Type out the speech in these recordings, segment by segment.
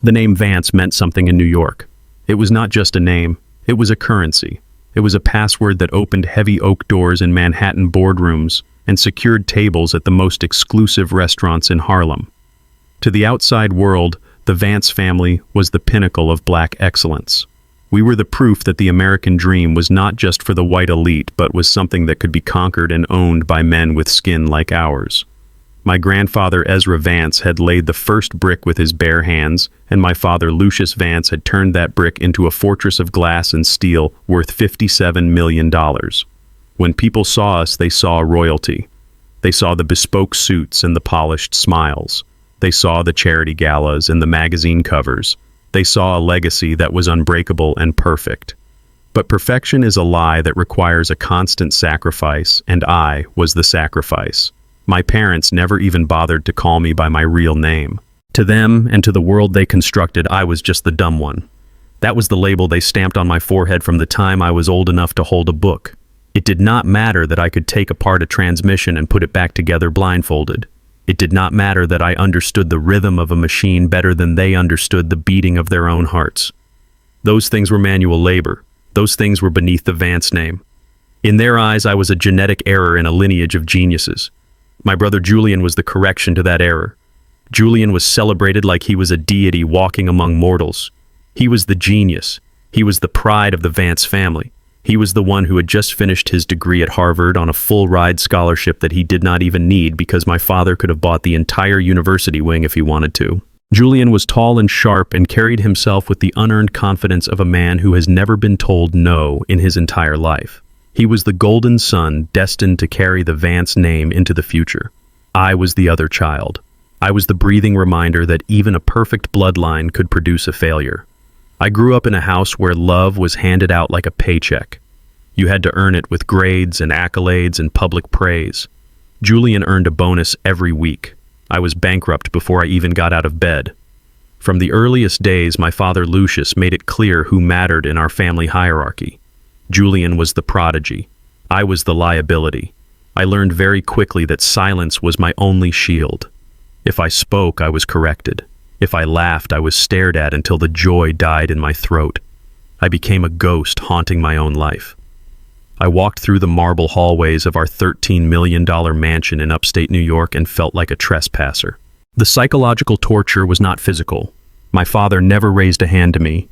The name Vance meant something in New York. It was not just a name, it was a currency. It was a password that opened heavy oak doors in Manhattan boardrooms and secured tables at the most exclusive restaurants in Harlem. To the outside world, the Vance family was the pinnacle of black excellence. We were the proof that the American dream was not just for the white elite, but was something that could be conquered and owned by men with skin like ours. My grandfather Ezra Vance had laid the first brick with his bare hands, and my father Lucius Vance had turned that brick into a fortress of glass and steel worth $57 million. When people saw us, they saw royalty. They saw the bespoke suits and the polished smiles. They saw the charity galas and the magazine covers. They saw a legacy that was unbreakable and perfect. But perfection is a lie that requires a constant sacrifice, and I was the sacrifice. My parents never even bothered to call me by my real name. To them and to the world they constructed, I was just the dumb one. That was the label they stamped on my forehead from the time I was old enough to hold a book. It did not matter that I could take apart a transmission and put it back together blindfolded. It did not matter that I understood the rhythm of a machine better than they understood the beating of their own hearts. Those things were manual labor. Those things were beneath the Vance name. In their eyes, I was a genetic error in a lineage of geniuses. My brother Julian was the correction to that error. Julian was celebrated like he was a deity walking among mortals. He was the genius. He was the pride of the Vance family. He was the one who had just finished his degree at Harvard on a full-ride scholarship that he did not even need because my father could have bought the entire university wing if he wanted to. Julian was tall and sharp and carried himself with the unearned confidence of a man who has never been told no in his entire life. He was the golden son destined to carry the Vance name into the future. I was the other child. I was the breathing reminder that even a perfect bloodline could produce a failure. I grew up in a house where love was handed out like a paycheck. You had to earn it with grades and accolades and public praise. Julian earned a bonus every week. I was bankrupt before I even got out of bed. From the earliest days, my father Lucius made it clear who mattered in our family hierarchy. Julian was the prodigy. I was the liability. I learned very quickly that silence was my only shield. If I spoke, I was corrected. If I laughed, I was stared at until the joy died in my throat. I became a ghost haunting my own life. I walked through the marble hallways of our $13 million mansion in upstate New York and felt like a trespasser. The psychological torture was not physical. My father never raised a hand to me.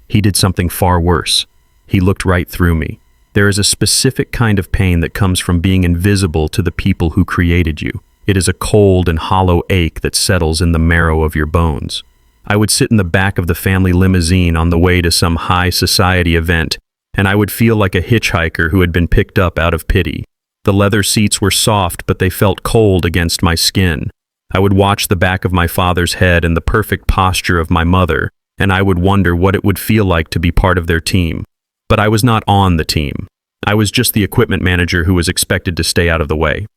He did something far worse. He looked right through me. There is a specific kind of pain that comes from being invisible to the people who created you. It is a cold and hollow ache that settles in the marrow of your bones. I would sit in the back of the family limousine on the way to some high society event, and I would feel like a hitchhiker who had been picked up out of pity. The leather seats were soft, but they felt cold against my skin. I would watch the back of my father's head and the perfect posture of my mother, and I would wonder what it would feel like to be part of their team. But I was not on the team. I was just the equipment manager who was expected to stay out of the way.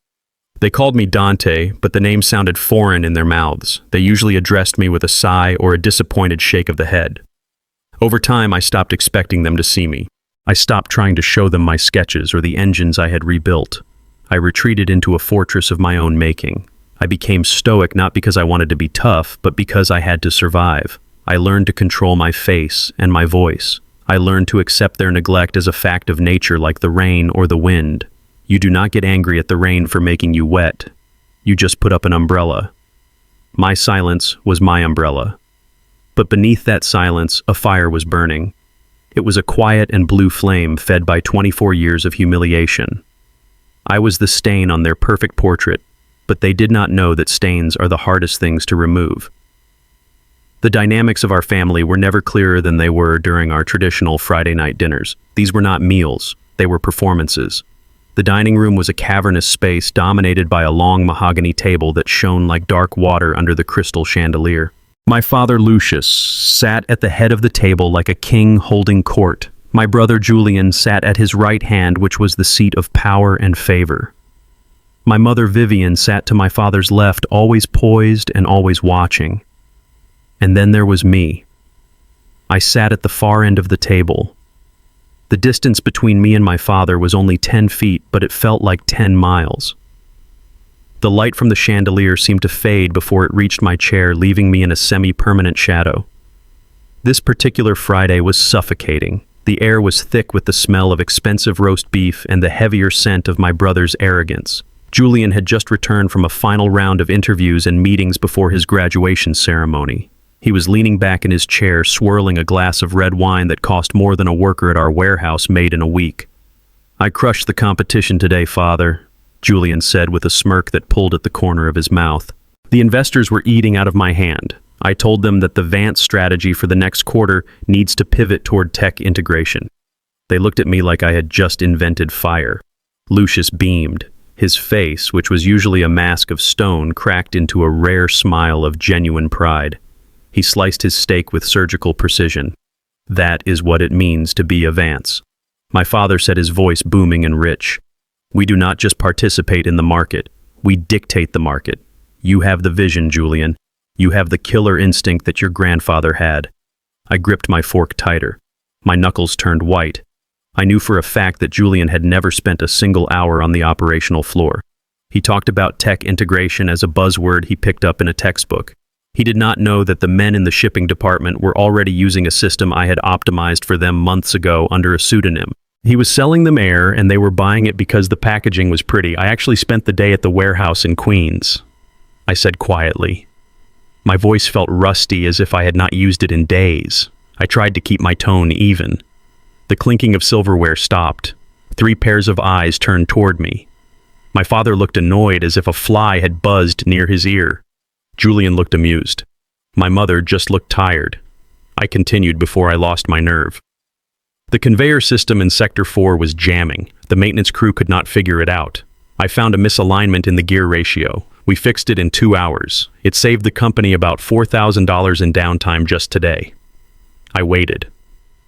They called me Dante, but the name sounded foreign in their mouths. They usually addressed me with a sigh or a disappointed shake of the head. Over time, I stopped expecting them to see me. I stopped trying to show them my sketches or the engines I had rebuilt. I retreated into a fortress of my own making. I became stoic not because I wanted to be tough, but because I had to survive. I learned to control my face and my voice. I learned to accept their neglect as a fact of nature like the rain or the wind. You do not get angry at the rain for making you wet. You just put up an umbrella. My silence was my umbrella. But beneath that silence, a fire was burning. It was a quiet and blue flame fed by 24 years of humiliation. I was the stain on their perfect portrait, but they did not know that stains are the hardest things to remove. The dynamics of our family were never clearer than they were during our traditional Friday night dinners. These were not meals, they were performances. The dining room was a cavernous space dominated by a long mahogany table that shone like dark water under the crystal chandelier. My father Lucius sat at the head of the table like a king holding court. My brother Julian sat at his right hand, which was the seat of power and favor. My mother Vivian sat to my father's left, always poised and always watching. And then there was me. I sat at the far end of the table. The distance between me and my father was only 10 feet, but it felt like 10 miles. The light from the chandelier seemed to fade before it reached my chair, leaving me in a semi-permanent shadow. This particular Friday was suffocating. The air was thick with the smell of expensive roast beef and the heavier scent of my brother's arrogance. Julian had just returned from a final round of interviews and meetings before his graduation ceremony. He was leaning back in his chair, swirling a glass of red wine that cost more than a worker at our warehouse made in a week. "I crushed the competition today, Father," Julian said with a smirk that pulled at the corner of his mouth. "The investors were eating out of my hand. I told them that the Vance strategy for the next quarter needs to pivot toward tech integration." They looked at me like I had just invented fire. Lucius beamed. His face, which was usually a mask of stone, cracked into a rare smile of genuine pride. He sliced his steak with surgical precision. "That is what it means to be a Vance." My father said, his voice booming and rich. "We do not just participate in the market. We dictate the market. You have the vision, Julian. You have the killer instinct that your grandfather had." I gripped my fork tighter. My knuckles turned white. I knew for a fact that Julian had never spent a single hour on the operational floor. He talked about tech integration as a buzzword he picked up in a textbook. He did not know that the men in the shipping department were already using a system I had optimized for them months ago under a pseudonym. He was selling them air, and they were buying it because the packaging was pretty. "I actually spent the day at the warehouse in Queens," I said quietly. My voice felt rusty, as if I had not used it in days. I tried to keep my tone even. The clinking of silverware stopped. 3 pairs of eyes turned toward me. My father looked annoyed, as if a fly had buzzed near his ear. Julian looked amused. My mother just looked tired. I continued before I lost my nerve. The conveyor system in Sector 4 was jamming. The maintenance crew could not figure it out. I found a misalignment in the gear ratio. We fixed it in 2 hours. It saved the company about $4,000 in downtime just today. I waited.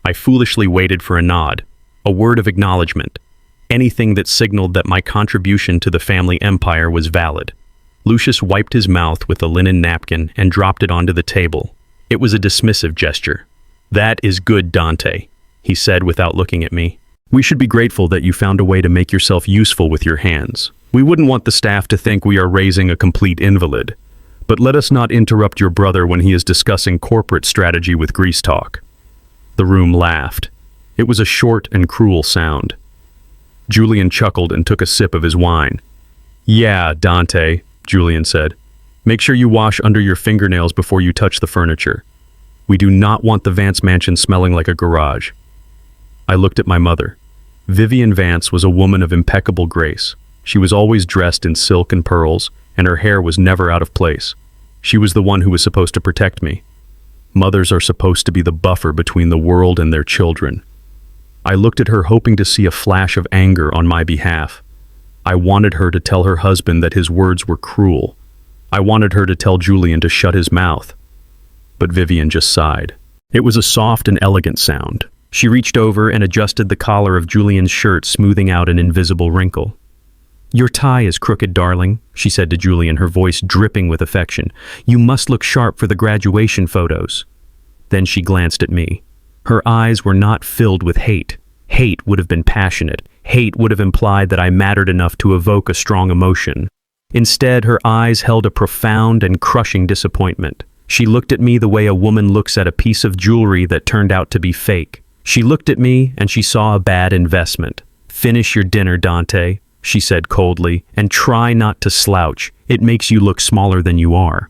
I foolishly waited for a nod, a word of acknowledgement, anything that signaled that my contribution to the family empire was valid. Lucius wiped his mouth with a linen napkin and dropped it onto the table. It was a dismissive gesture. "That is good, Dante," he said without looking at me. "We should be grateful that you found a way to make yourself useful with your hands. We wouldn't want the staff to think we are raising a complete invalid. But let us not interrupt your brother when he is discussing corporate strategy with Grease Talk." The room laughed. It was a short and cruel sound. Julian chuckled and took a sip of his wine. "Yeah, Dante," Julian said. "Make sure you wash under your fingernails before you touch the furniture. We do not want the Vance mansion smelling like a garage." I looked at my mother. Vivian Vance was a woman of impeccable grace. She was always dressed in silk and pearls, and her hair was never out of place. She was the one who was supposed to protect me. Mothers are supposed to be the buffer between the world and their children. I looked at her, hoping to see a flash of anger on my behalf. I wanted her to tell her husband that his words were cruel. I wanted her to tell Julian to shut his mouth. But Vivian just sighed. It was a soft and elegant sound. She reached over and adjusted the collar of Julian's shirt, smoothing out an invisible wrinkle. "Your tie is crooked, darling," she said to Julian, her voice dripping with affection. "You must look sharp for the graduation photos." Then she glanced at me. Her eyes were not filled with hate. Hate would have been passionate. Hate would have implied that I mattered enough to evoke a strong emotion. Instead, her eyes held a profound and crushing disappointment. She looked at me the way a woman looks at a piece of jewelry that turned out to be fake. She looked at me and she saw a bad investment. "Finish your dinner, Dante," she said coldly, "and try not to slouch. It makes you look smaller than you are."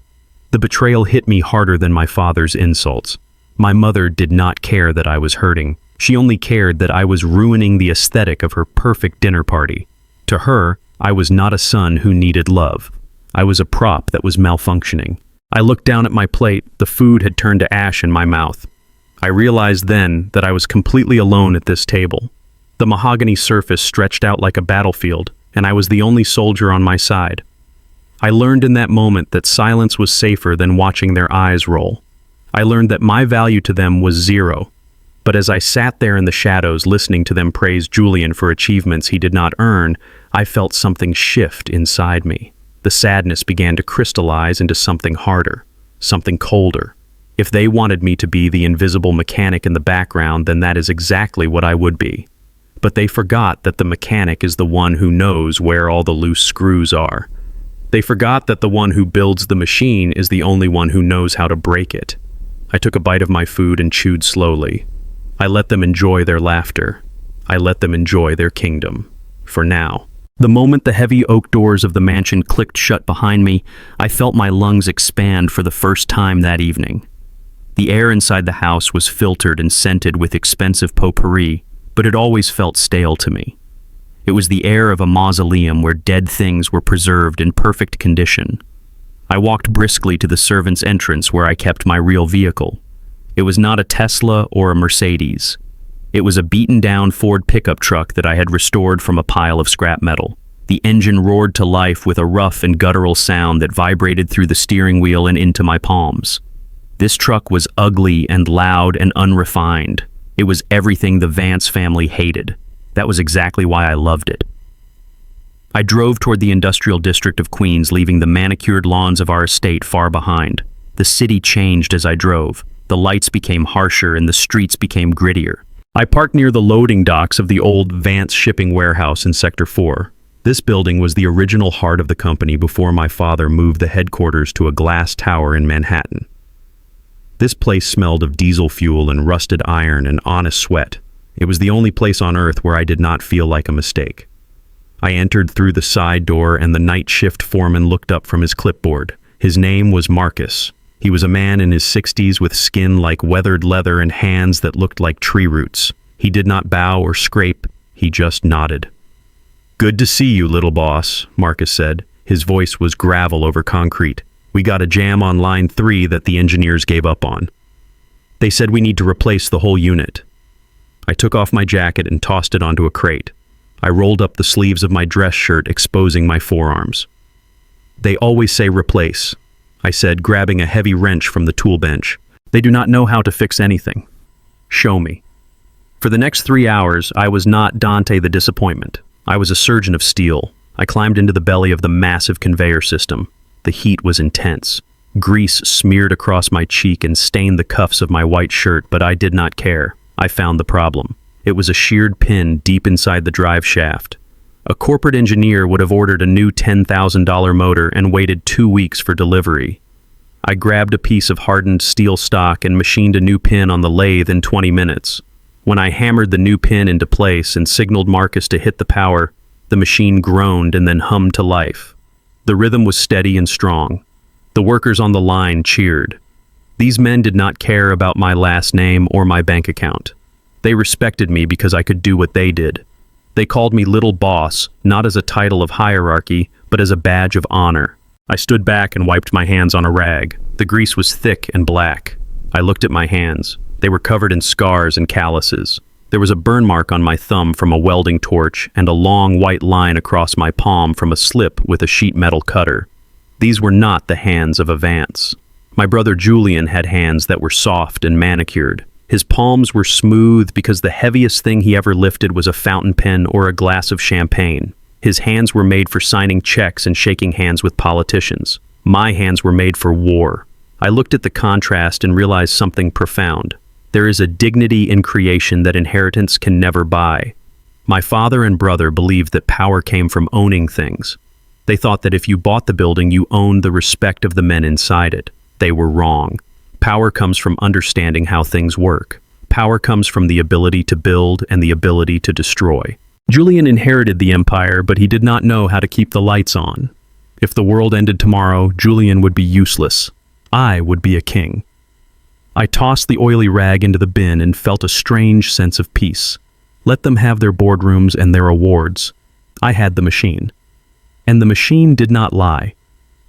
The betrayal hit me harder than my father's insults. My mother did not care that I was hurting. She only cared that I was ruining the aesthetic of her perfect dinner party. To her, I was not a son who needed love. I was a prop that was malfunctioning. I looked down at my plate. The food had turned to ash in my mouth. I realized then that I was completely alone at this table. The mahogany surface stretched out like a battlefield, and I was the only soldier on my side. I learned in that moment that silence was safer than watching their eyes roll. I learned that my value to them was zero. But as I sat there in the shadows listening to them praise Julian for achievements he did not earn, I felt something shift inside me. The sadness began to crystallize into something harder, something colder. If they wanted me to be the invisible mechanic in the background, then that is exactly what I would be. But they forgot that the mechanic is the one who knows where all the loose screws are. They forgot that the one who builds the machine is the only one who knows how to break it. I took a bite of my food and chewed slowly. I let them enjoy their laughter. I let them enjoy their kingdom. For now. The moment the heavy oak doors of the mansion clicked shut behind me, I felt my lungs expand for the first time that evening. The air inside the house was filtered and scented with expensive potpourri, but it always felt stale to me. It was the air of a mausoleum where dead things were preserved in perfect condition. I walked briskly to the servants' entrance where I kept my real vehicle. It was not a Tesla or a Mercedes. It was a beaten-down Ford pickup truck that I had restored from a pile of scrap metal. The engine roared to life with a rough and guttural sound that vibrated through the steering wheel and into my palms. This truck was ugly and loud and unrefined. It was everything the Vance family hated. That was exactly why I loved it. I drove toward the industrial district of Queens, leaving the manicured lawns of our estate far behind. The city changed as I drove. The lights became harsher and the streets became grittier. I parked near the loading docks of the old Vance shipping warehouse in Sector 4. This building was the original heart of the company before my father moved the headquarters to a glass tower in Manhattan. This place smelled of diesel fuel and rusted iron and honest sweat. It was the only place on earth where I did not feel like a mistake. I entered through the side door and the night shift foreman looked up from his clipboard. His name was Marcus. He was a man in his 60s with skin like weathered leather and hands that looked like tree roots. He did not bow or scrape, he just nodded. "Good to see you, little boss," Marcus said. His voice was gravel over concrete. "We got a jam on line 3 that the engineers gave up on. They said we need to replace the whole unit." I took off my jacket and tossed it onto a crate. I rolled up the sleeves of my dress shirt, exposing my forearms. "They always say replace," I said, grabbing a heavy wrench from the tool bench. "They do not know how to fix anything. Show me." For the next 3 hours, I was not Dante the Disappointment. I was a surgeon of steel. I climbed into the belly of the massive conveyor system. The heat was intense. Grease smeared across my cheek and stained the cuffs of my white shirt, but I did not care. I found the problem. It was a sheared pin deep inside the drive shaft. A corporate engineer would have ordered a new $10,000 motor and waited 2 weeks for delivery. I grabbed a piece of hardened steel stock and machined a new pin on the lathe in 20 minutes. When I hammered the new pin into place and signaled Marcus to hit the power, the machine groaned and then hummed to life. The rhythm was steady and strong. The workers on the line cheered. These men did not care about my last name or my bank account. They respected me because I could do what they did. They called me Little Boss, not as a title of hierarchy, but as a badge of honor. I stood back and wiped my hands on a rag. The grease was thick and black. I looked at my hands. They were covered in scars and calluses. There was a burn mark on my thumb from a welding torch and a long white line across my palm from a slip with a sheet metal cutter. These were not the hands of a Vance. My brother Julian had hands that were soft and manicured. His palms were smooth because the heaviest thing he ever lifted was a fountain pen or a glass of champagne. His hands were made for signing checks and shaking hands with politicians. My hands were made for war. I looked at the contrast and realized something profound. There is a dignity in creation that inheritance can never buy. My father and brother believed that power came from owning things. They thought that if you bought the building, you owned the respect of the men inside it. They were wrong. Power comes from understanding how things work. Power comes from the ability to build and the ability to destroy. Julian inherited the empire, but he did not know how to keep the lights on. If the world ended tomorrow, Julian would be useless. I would be a king. I tossed the oily rag into the bin and felt a strange sense of peace. Let them have their boardrooms and their awards. I had the machine. And the machine did not lie.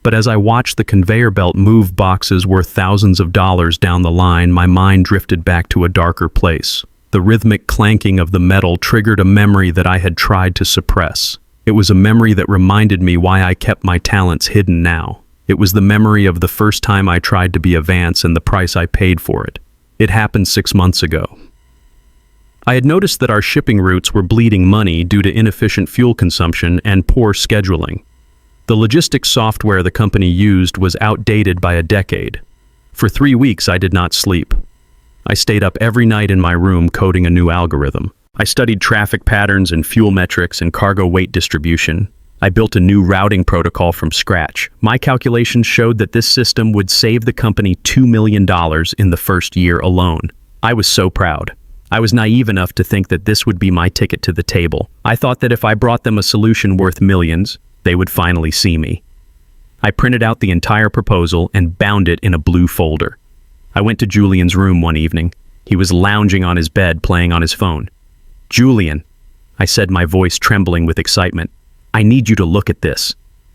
But as I watched the conveyor belt move boxes worth thousands of dollars down the line, my mind drifted back to a darker place. The rhythmic clanking of the metal triggered a memory that I had tried to suppress. It was a memory that reminded me why I kept my talents hidden now. It was the memory of the first time I tried to be a Vance and the price I paid for it. It happened 6 months ago. I had noticed that our shipping routes were bleeding money due to inefficient fuel consumption and poor scheduling. The logistics software the company used was outdated by a decade. For 3 weeks, I did not sleep. I stayed up every night in my room coding a new algorithm. I studied traffic patterns and fuel metrics and cargo weight distribution. I built a new routing protocol from scratch. My calculations showed that this system would save the company $2 million in the first year alone. I was so proud. I was naive enough to think that this would be my ticket to the table. I thought that if I brought them a solution worth millions, they would finally see me. I printed out the entire proposal and bound it in a blue folder. I went to Julian's room one evening. He was lounging on his bed playing on his phone. "Julian," I said, my voice trembling with excitement, "I need you to look at this.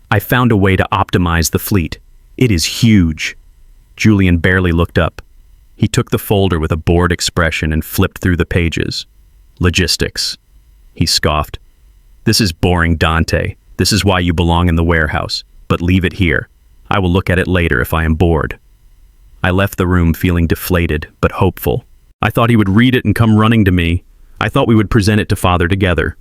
I found a way to optimize the fleet. It is huge." Julian barely looked up. He took the folder with a bored expression and flipped through the pages. "Logistics," he scoffed. "This is boring, Dante. This is why you belong in the warehouse. But leave it here. I will look at it later if I am bored." I left the room feeling deflated, but hopeful. I thought he would read it and come running to me. I thought we would present it to Father together.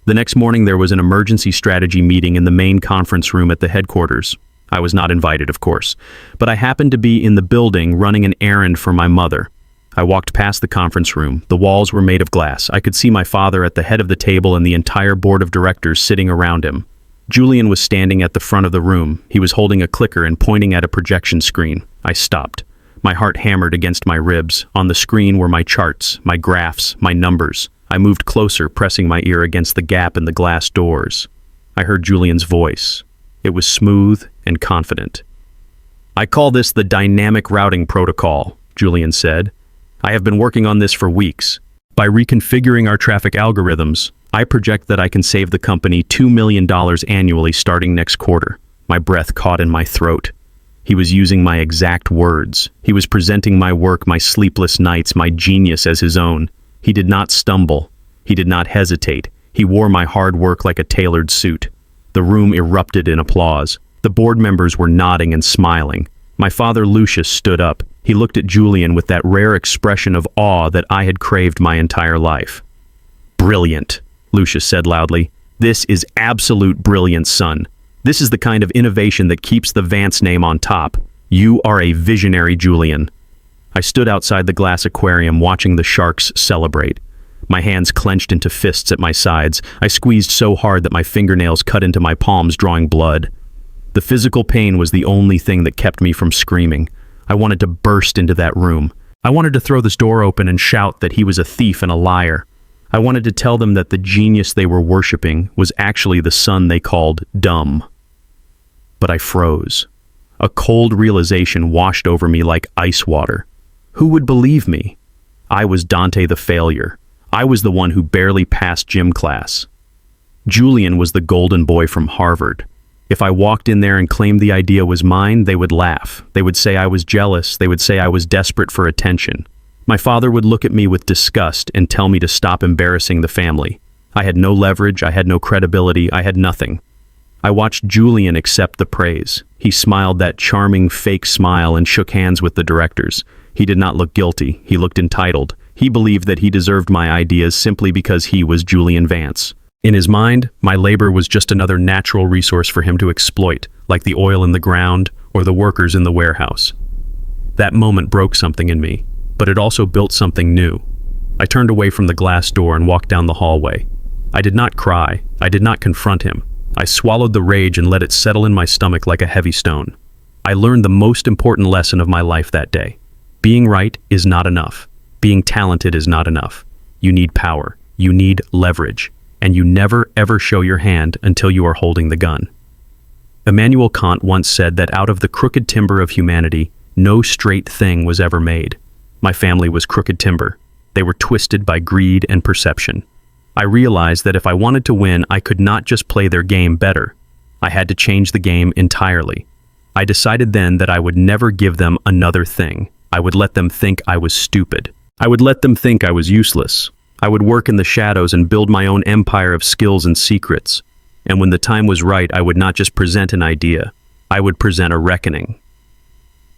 The next morning there was an emergency strategy meeting in the main conference room at the headquarters. I was not invited, of course, but I happened to be in the building running an errand for my mother. I walked past the conference room. The walls were made of glass. I could see my father at the head of the table and the entire board of directors sitting around him. Julian was standing at the front of the room. He was holding a clicker and pointing at a projection screen. I stopped. My heart hammered against my ribs. On the screen were my charts, my graphs, my numbers. I moved closer, pressing my ear against the gap in the glass doors. I heard Julian's voice. It was smooth and confident. "I call this the dynamic routing protocol," Julian said. "I have been working on this for weeks. By reconfiguring our traffic algorithms, I project that I can save the company $2 million annually starting next quarter." My breath caught in my throat. He was using my exact words. He was presenting my work, my sleepless nights, my genius as his own. He did not stumble. He did not hesitate. He wore my hard work like a tailored suit. The room erupted in applause. The board members were nodding and smiling. My father, Lucius, stood up. He looked at Julian with that rare expression of awe that I had craved my entire life. "Brilliant," Lucius said loudly. "This is absolute brilliance, son. This is the kind of innovation that keeps the Vance name on top. You are a visionary, Julian." I stood outside the glass aquarium watching the sharks celebrate. My hands clenched into fists at my sides. I squeezed so hard that my fingernails cut into my palms, drawing blood. The physical pain was the only thing that kept me from screaming. I wanted to burst into that room. I wanted to throw this door open and shout that he was a thief and a liar. I wanted to tell them that the genius they were worshiping was actually the son they called dumb. But I froze. A cold realization washed over me like ice water. Who would believe me? I was Dante the failure. I was the one who barely passed gym class. Julian was the golden boy from Harvard. If I walked in there and claimed the idea was mine, they would laugh. They would say I was jealous. They would say I was desperate for attention. My father would look at me with disgust and tell me to stop embarrassing the family. I had no leverage. I had no credibility. I had nothing. I watched Julian accept the praise. He smiled that charming fake smile and shook hands with the directors. He did not look guilty. He looked entitled. He believed that he deserved my ideas simply because he was Julian Vance. In his mind, my labor was just another natural resource for him to exploit, like the oil in the ground or the workers in the warehouse. That moment broke something in me, but it also built something new. I turned away from the glass door and walked down the hallway. I did not cry. I did not confront him. I swallowed the rage and let it settle in my stomach like a heavy stone. I learned the most important lesson of my life that day. Being right is not enough. Being talented is not enough. You need power. You need leverage. And you never ever show your hand until you are holding the gun. Immanuel Kant once said that out of the crooked timber of humanity, no straight thing was ever made. My family was crooked timber. They were twisted by greed and perception. I realized that if I wanted to win, I could not just play their game better. I had to change the game entirely. I decided then that I would never give them another thing. I would let them think I was stupid. I would let them think I was useless. I would work in the shadows and build my own empire of skills and secrets. And when the time was right, I would not just present an idea. I would present a reckoning.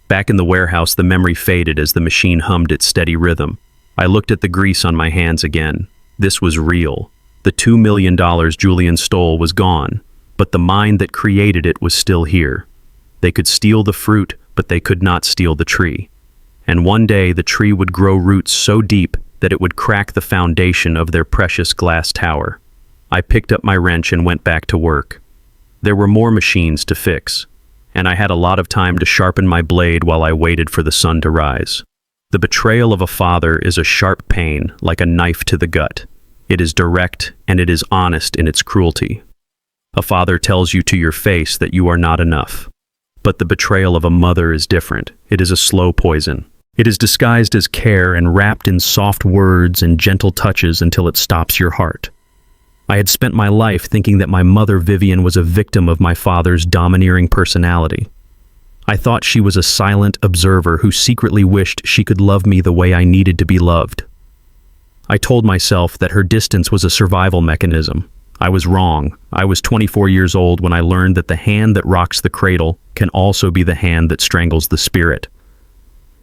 Back in the warehouse, the memory faded as the machine hummed its steady rhythm. I looked at the grease on my hands again. This was real. The $2 million Julian stole was gone, but the mind that created it was still here. They could steal the fruit, but they could not steal the tree. And one day the tree would grow roots so deep that it would crack the foundation of their precious glass tower. I picked up my wrench and went back to work. There were more machines to fix, and I had a lot of time to sharpen my blade while I waited for the sun to rise. The betrayal of a father is a sharp pain, like a knife to the gut. It is direct, and it is honest in its cruelty. A father tells you to your face that you are not enough. But the betrayal of a mother is different. It is a slow poison. It is disguised as care and wrapped in soft words and gentle touches until it stops your heart. I had spent my life thinking that my mother Vivian was a victim of my father's domineering personality. I thought she was a silent observer who secretly wished she could love me the way I needed to be loved. I told myself that her distance was a survival mechanism. I was wrong. I was 24 years old when I learned that the hand that rocks the cradle can also be the hand that strangles the spirit.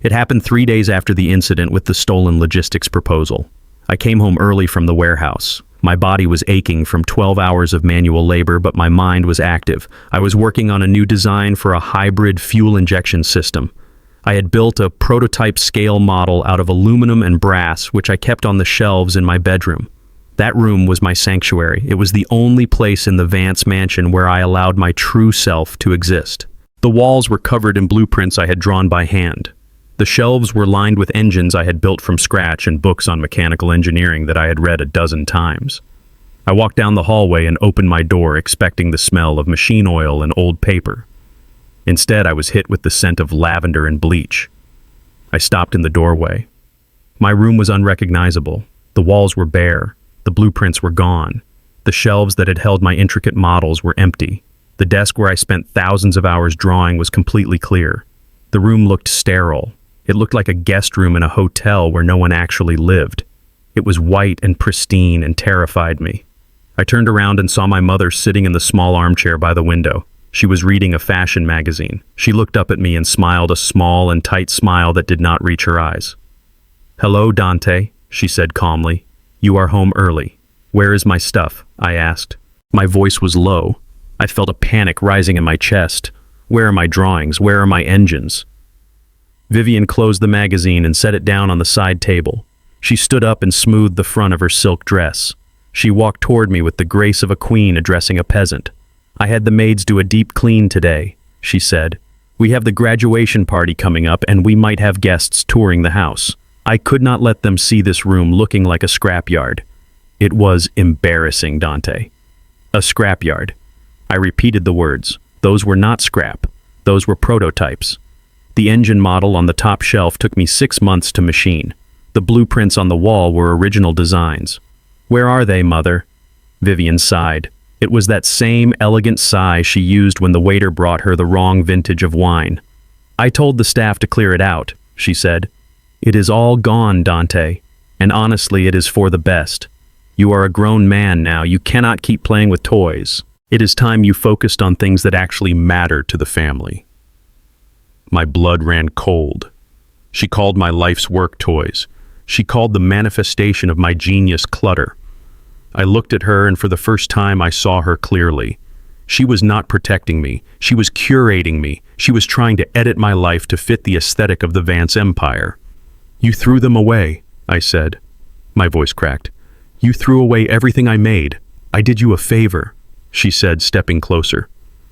It happened 3 days after the incident with the stolen logistics proposal. I came home early from the warehouse. My body was aching from 12 hours of manual labor, but my mind was active. I was working on a new design for a hybrid fuel injection system. I had built a prototype scale model out of aluminum and brass, which I kept on the shelves in my bedroom. That room was my sanctuary. It was the only place in the Vance mansion where I allowed my true self to exist. The walls were covered in blueprints I had drawn by hand. The shelves were lined with engines I had built from scratch and books on mechanical engineering that I had read a dozen times. I walked down the hallway and opened my door, expecting the smell of machine oil and old paper. Instead, I was hit with the scent of lavender and bleach. I stopped in the doorway. My room was unrecognizable. The walls were bare. The blueprints were gone. The shelves that had held my intricate models were empty. The desk where I spent thousands of hours drawing was completely clear. The room looked sterile. It looked like a guest room in a hotel where no one actually lived. It was white and pristine and terrified me. I turned around and saw my mother sitting in the small armchair by the window. She was reading a fashion magazine. She looked up at me and smiled a small and tight smile that did not reach her eyes. "Hello, Dante," she said calmly. "You are home early. Where is my stuff?" I asked. My voice was low. I felt a panic rising in my chest. Where are my drawings? Where are my engines? Vivian closed the magazine and set it down on the side table. She stood up and smoothed the front of her silk dress. She walked toward me with the grace of a queen addressing a peasant. "I had the maids do a deep clean today," she said. "We have the graduation party coming up and we might have guests touring the house. I could not let them see this room looking like a scrapyard." It was embarrassing, Dante. A scrapyard. I repeated the words. Those were not scrap. Those were prototypes. The engine model on the top shelf took me 6 months to machine. The blueprints on the wall were original designs. "Where are they, Mother?" Vivian sighed. It was that same elegant sigh she used when the waiter brought her the wrong vintage of wine. "I told the staff to clear it out," she said. "It is all gone, Dante, and honestly it is for the best. You are a grown man now. You cannot keep playing with toys. It is time you focused on things that actually matter to the family." My blood ran cold. She called my life's work toys. She called the manifestation of my genius clutter. I looked at her, and for the first time I saw her clearly. She was not protecting me. She was curating me. She was trying to edit my life to fit the aesthetic of the Vance Empire. "You threw them away," I said. My voice cracked. "You threw away everything I made. I did you a favor," she said, stepping closer.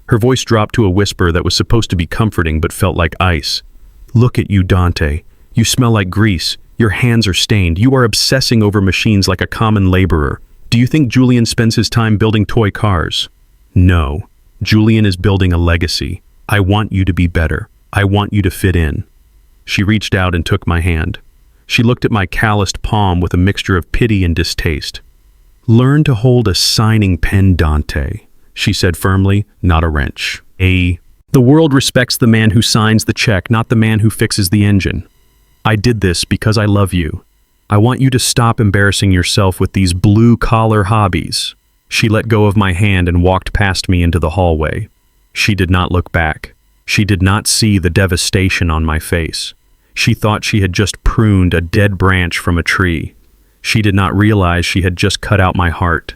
Her voice dropped to a whisper that was supposed to be comforting but felt like ice. "Look at you, Dante. You smell like grease. Your hands are stained. You are obsessing over machines like a common laborer. Do you think Julian spends his time building toy cars? No. Julian is building a legacy. I want you to be better. I want you to fit in." She reached out and took my hand. She looked at my calloused palm with a mixture of pity and distaste. "Learn to hold a signing pen, Dante," she said firmly, "not a wrench. The world respects the man who signs the check, not the man who fixes the engine. I did this because I love you. I want you to stop embarrassing yourself with these blue-collar hobbies." She let go of my hand and walked past me into the hallway. She did not look back. She did not see the devastation on my face. She thought she had just pruned a dead branch from a tree. She did not realize she had just cut out my heart.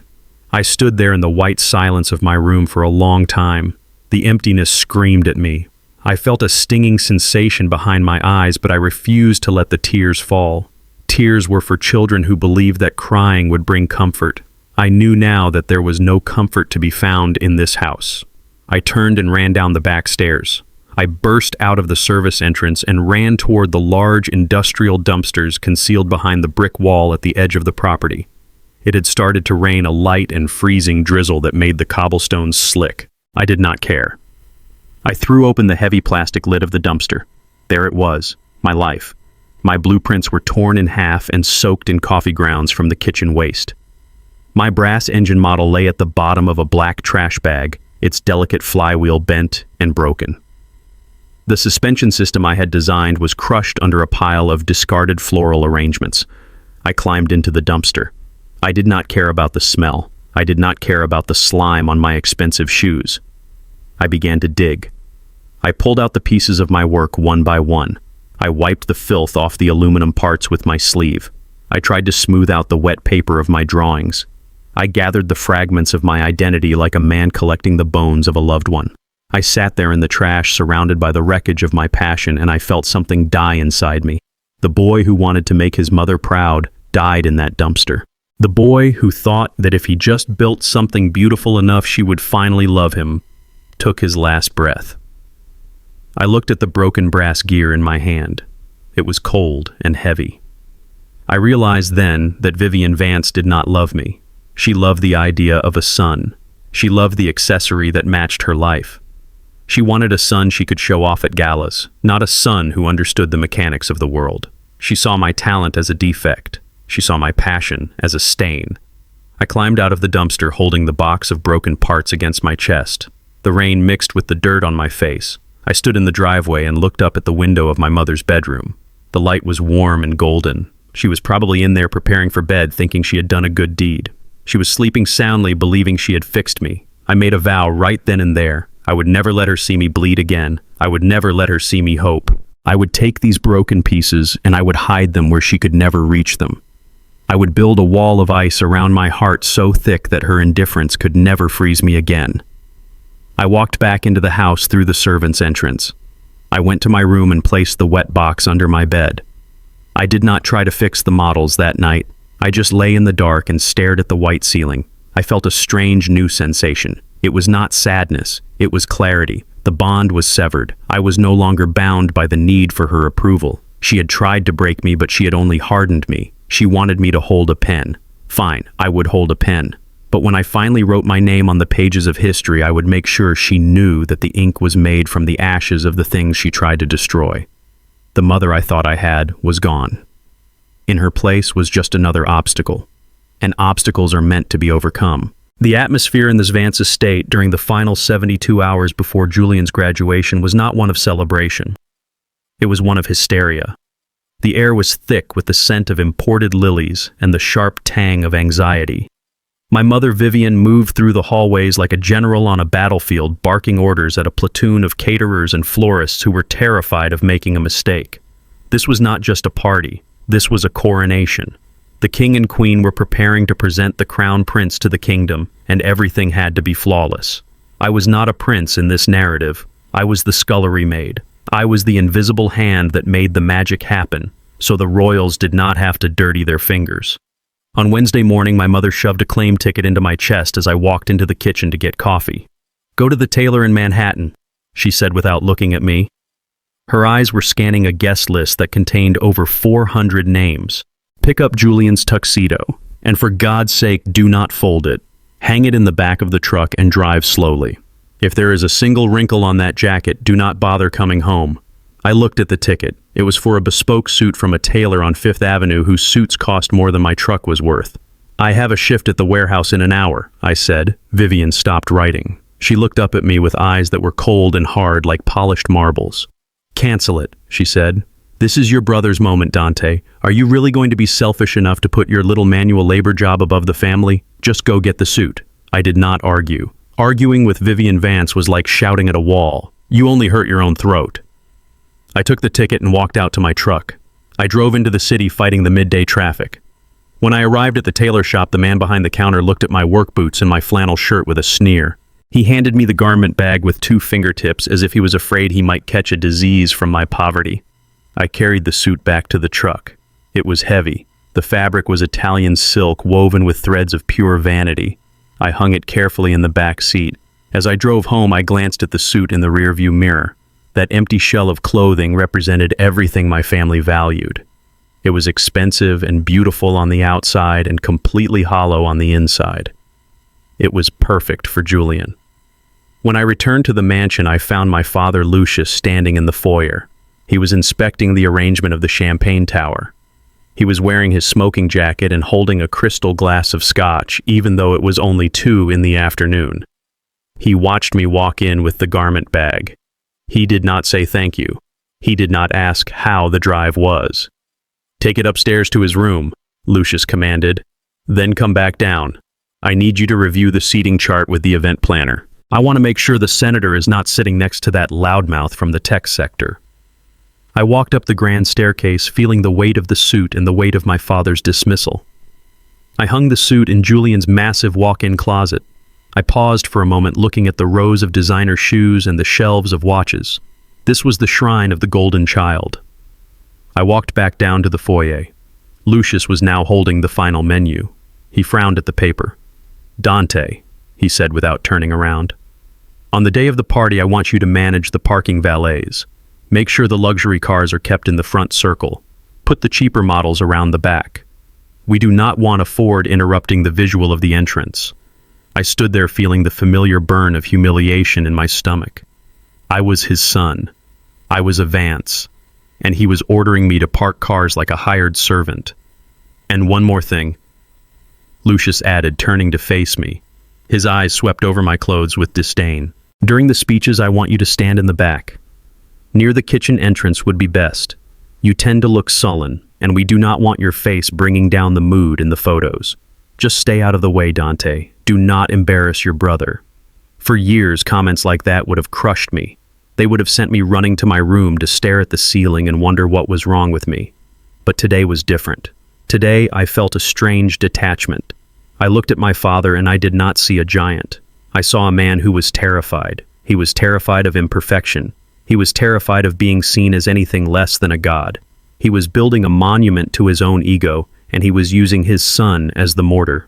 I stood there in the white silence of my room for a long time. The emptiness screamed at me. I felt a stinging sensation behind my eyes, but I refused to let the tears fall. Tears were for children who believed that crying would bring comfort. I knew now that there was no comfort to be found in this house. I turned and ran down the back stairs. I burst out of the service entrance and ran toward the large industrial dumpsters concealed behind the brick wall at the edge of the property. It had started to rain a light and freezing drizzle that made the cobblestones slick. I did not care. I threw open the heavy plastic lid of the dumpster. There it was, my life. My blueprints were torn in half and soaked in coffee grounds from the kitchen waste. My brass engine model lay at the bottom of a black trash bag, its delicate flywheel bent and broken. The suspension system I had designed was crushed under a pile of discarded floral arrangements. I climbed into the dumpster. I did not care about the smell. I did not care about the slime on my expensive shoes. I began to dig. I pulled out the pieces of my work one by one. I wiped the filth off the aluminum parts with my sleeve. I tried to smooth out the wet paper of my drawings. I gathered the fragments of my identity like a man collecting the bones of a loved one. I sat there in the trash surrounded by the wreckage of my passion, and I felt something die inside me. The boy who wanted to make his mother proud died in that dumpster. The boy who thought that if he just built something beautiful enough she would finally love him took his last breath. I looked at the broken brass gear in my hand. It was cold and heavy. I realized then that Vivian Vance did not love me. She loved the idea of a son. She loved the accessory that matched her life. She wanted a son she could show off at galas, not a son who understood the mechanics of the world. She saw my talent as a defect. She saw my passion as a stain. I climbed out of the dumpster holding the box of broken parts against my chest. The rain mixed with the dirt on my face. I stood in the driveway and looked up at the window of my mother's bedroom. The light was warm and golden. She was probably in there preparing for bed, thinking she had done a good deed. She was sleeping soundly, believing she had fixed me. I made a vow right then and there. I would never let her see me bleed again. I would never let her see me hope. I would take these broken pieces and I would hide them where she could never reach them. I would build a wall of ice around my heart so thick that her indifference could never freeze me again. I walked back into the house through the servants' entrance. I went to my room and placed the wet box under my bed. I did not try to fix the models that night. I just lay in the dark and stared at the white ceiling. I felt a strange new sensation. It was not sadness. It was clarity. The bond was severed. I was no longer bound by the need for her approval. She had tried to break me, but she had only hardened me. She wanted me to hold a pen. Fine, I would hold a pen. But when I finally wrote my name on the pages of history, I would make sure she knew that the ink was made from the ashes of the things she tried to destroy. The mother I thought I had was gone. In her place was just another obstacle. And obstacles are meant to be overcome. The atmosphere in this Vance estate during the final 72 hours before Julian's graduation was not one of celebration. It was one of hysteria. The air was thick with the scent of imported lilies and the sharp tang of anxiety. My mother Vivian moved through the hallways like a general on a battlefield, barking orders at a platoon of caterers and florists who were terrified of making a mistake. This was not just a party. This was a coronation. The king and queen were preparing to present the crown prince to the kingdom, and everything had to be flawless. I was not a prince in this narrative. I was the scullery maid. I was the invisible hand that made the magic happen, so the royals did not have to dirty their fingers. On Wednesday morning, my mother shoved a claim ticket into my chest as I walked into the kitchen to get coffee. "Go to the tailor in Manhattan," she said without looking at me. Her eyes were scanning a guest list that contained over 400 names. "Pick up Julian's tuxedo, and for God's sake, do not fold it. Hang it in the back of the truck and drive slowly. If there is a single wrinkle on that jacket, do not bother coming home." I looked at the ticket. It was for a bespoke suit from a tailor on Fifth Avenue whose suits cost more than my truck was worth. "I have a shift at the warehouse in an hour," I said. Vivian stopped writing. She looked up at me with eyes that were cold and hard like polished marbles. "Cancel it," she said. "This is your brother's moment, Dante. Are you really going to be selfish enough to put your little manual labor job above the family? Just go get the suit." I did not argue. Arguing with Vivian Vance was like shouting at a wall. You only hurt your own throat. I took the ticket and walked out to my truck. I drove into the city fighting the midday traffic. When I arrived at the tailor shop, the man behind the counter looked at my work boots and my flannel shirt with a sneer. He handed me the garment bag with 2 fingertips as if he was afraid he might catch a disease from my poverty. I carried the suit back to the truck. It was heavy. The fabric was Italian silk woven with threads of pure vanity. I hung it carefully in the back seat. As I drove home, I glanced at the suit in the rearview mirror. That empty shell of clothing represented everything my family valued. It was expensive and beautiful on the outside and completely hollow on the inside. It was perfect for Julian. When I returned to the mansion, I found my father Lucius standing in the foyer. He was inspecting the arrangement of the champagne tower. He was wearing his smoking jacket and holding a crystal glass of scotch, even though it was only 2 in the afternoon. He watched me walk in with the garment bag. He did not say thank you. He did not ask how the drive was. "Take it upstairs to his room," Lucius commanded. "Then come back down. I need you to review the seating chart with the event planner. I want to make sure the senator is not sitting next to that loudmouth from the tech sector." I walked up the grand staircase, feeling the weight of the suit and the weight of my father's dismissal. I hung the suit in Julian's massive walk-in closet. I paused for a moment, looking at the rows of designer shoes and the shelves of watches. This was the shrine of the golden child. I walked back down to the foyer. Lucius was now holding the final menu. He frowned at the paper. "Dante," he said without turning around. "On the day of the party, I want you to manage the parking valets. Make sure the luxury cars are kept in the front circle. Put the cheaper models around the back. We do not want a Ford interrupting the visual of the entrance." I stood there feeling the familiar burn of humiliation in my stomach. I was his son. I was a Vance, and he was ordering me to park cars like a hired servant. "And one more thing," Lucius added, turning to face me. His eyes swept over my clothes with disdain. "During the speeches, I want you to stand in the back. Near the kitchen entrance would be best. You tend to look sullen, and we do not want your face bringing down the mood in the photos. Just stay out of the way, Dante. Do not embarrass your brother." For years, comments like that would have crushed me. They would have sent me running to my room to stare at the ceiling and wonder what was wrong with me. But today was different. Today, I felt a strange detachment. I looked at my father and I did not see a giant. I saw a man who was terrified. He was terrified of imperfection. He was terrified of being seen as anything less than a god. He was building a monument to his own ego, and he was using his son as the mortar.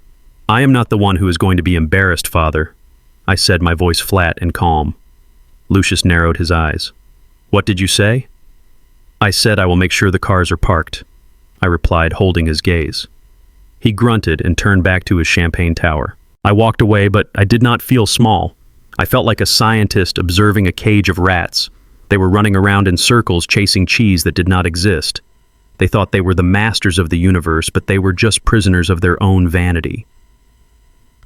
"I am not the one who is going to be embarrassed, father," I said, my voice flat and calm. Lucius narrowed his eyes. "What did you say?" "I said I will make sure the cars are parked," I replied, holding his gaze. He grunted and turned back to his champagne tower. I walked away, but I did not feel small. I felt like a scientist observing a cage of rats. They were running around in circles, chasing cheese that did not exist. They thought they were the masters of the universe, but they were just prisoners of their own vanity.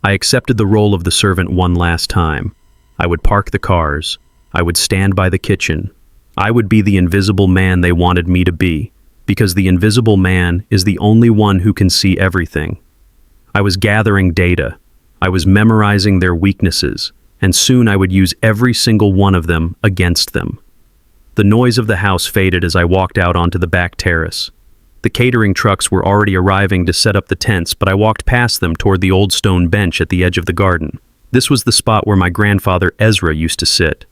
I accepted the role of the servant one last time. I would park the cars. I would stand by the kitchen. I would be the invisible man they wanted me to be, because the invisible man is the only one who can see everything. I was gathering data. I was memorizing their weaknesses, and soon I would use every single one of them against them. The noise of the house faded as I walked out onto the back terrace. The catering trucks were already arriving to set up the tents, but I walked past them toward the old stone bench at the edge of the garden. This was the spot where my grandfather Ezra used to sit.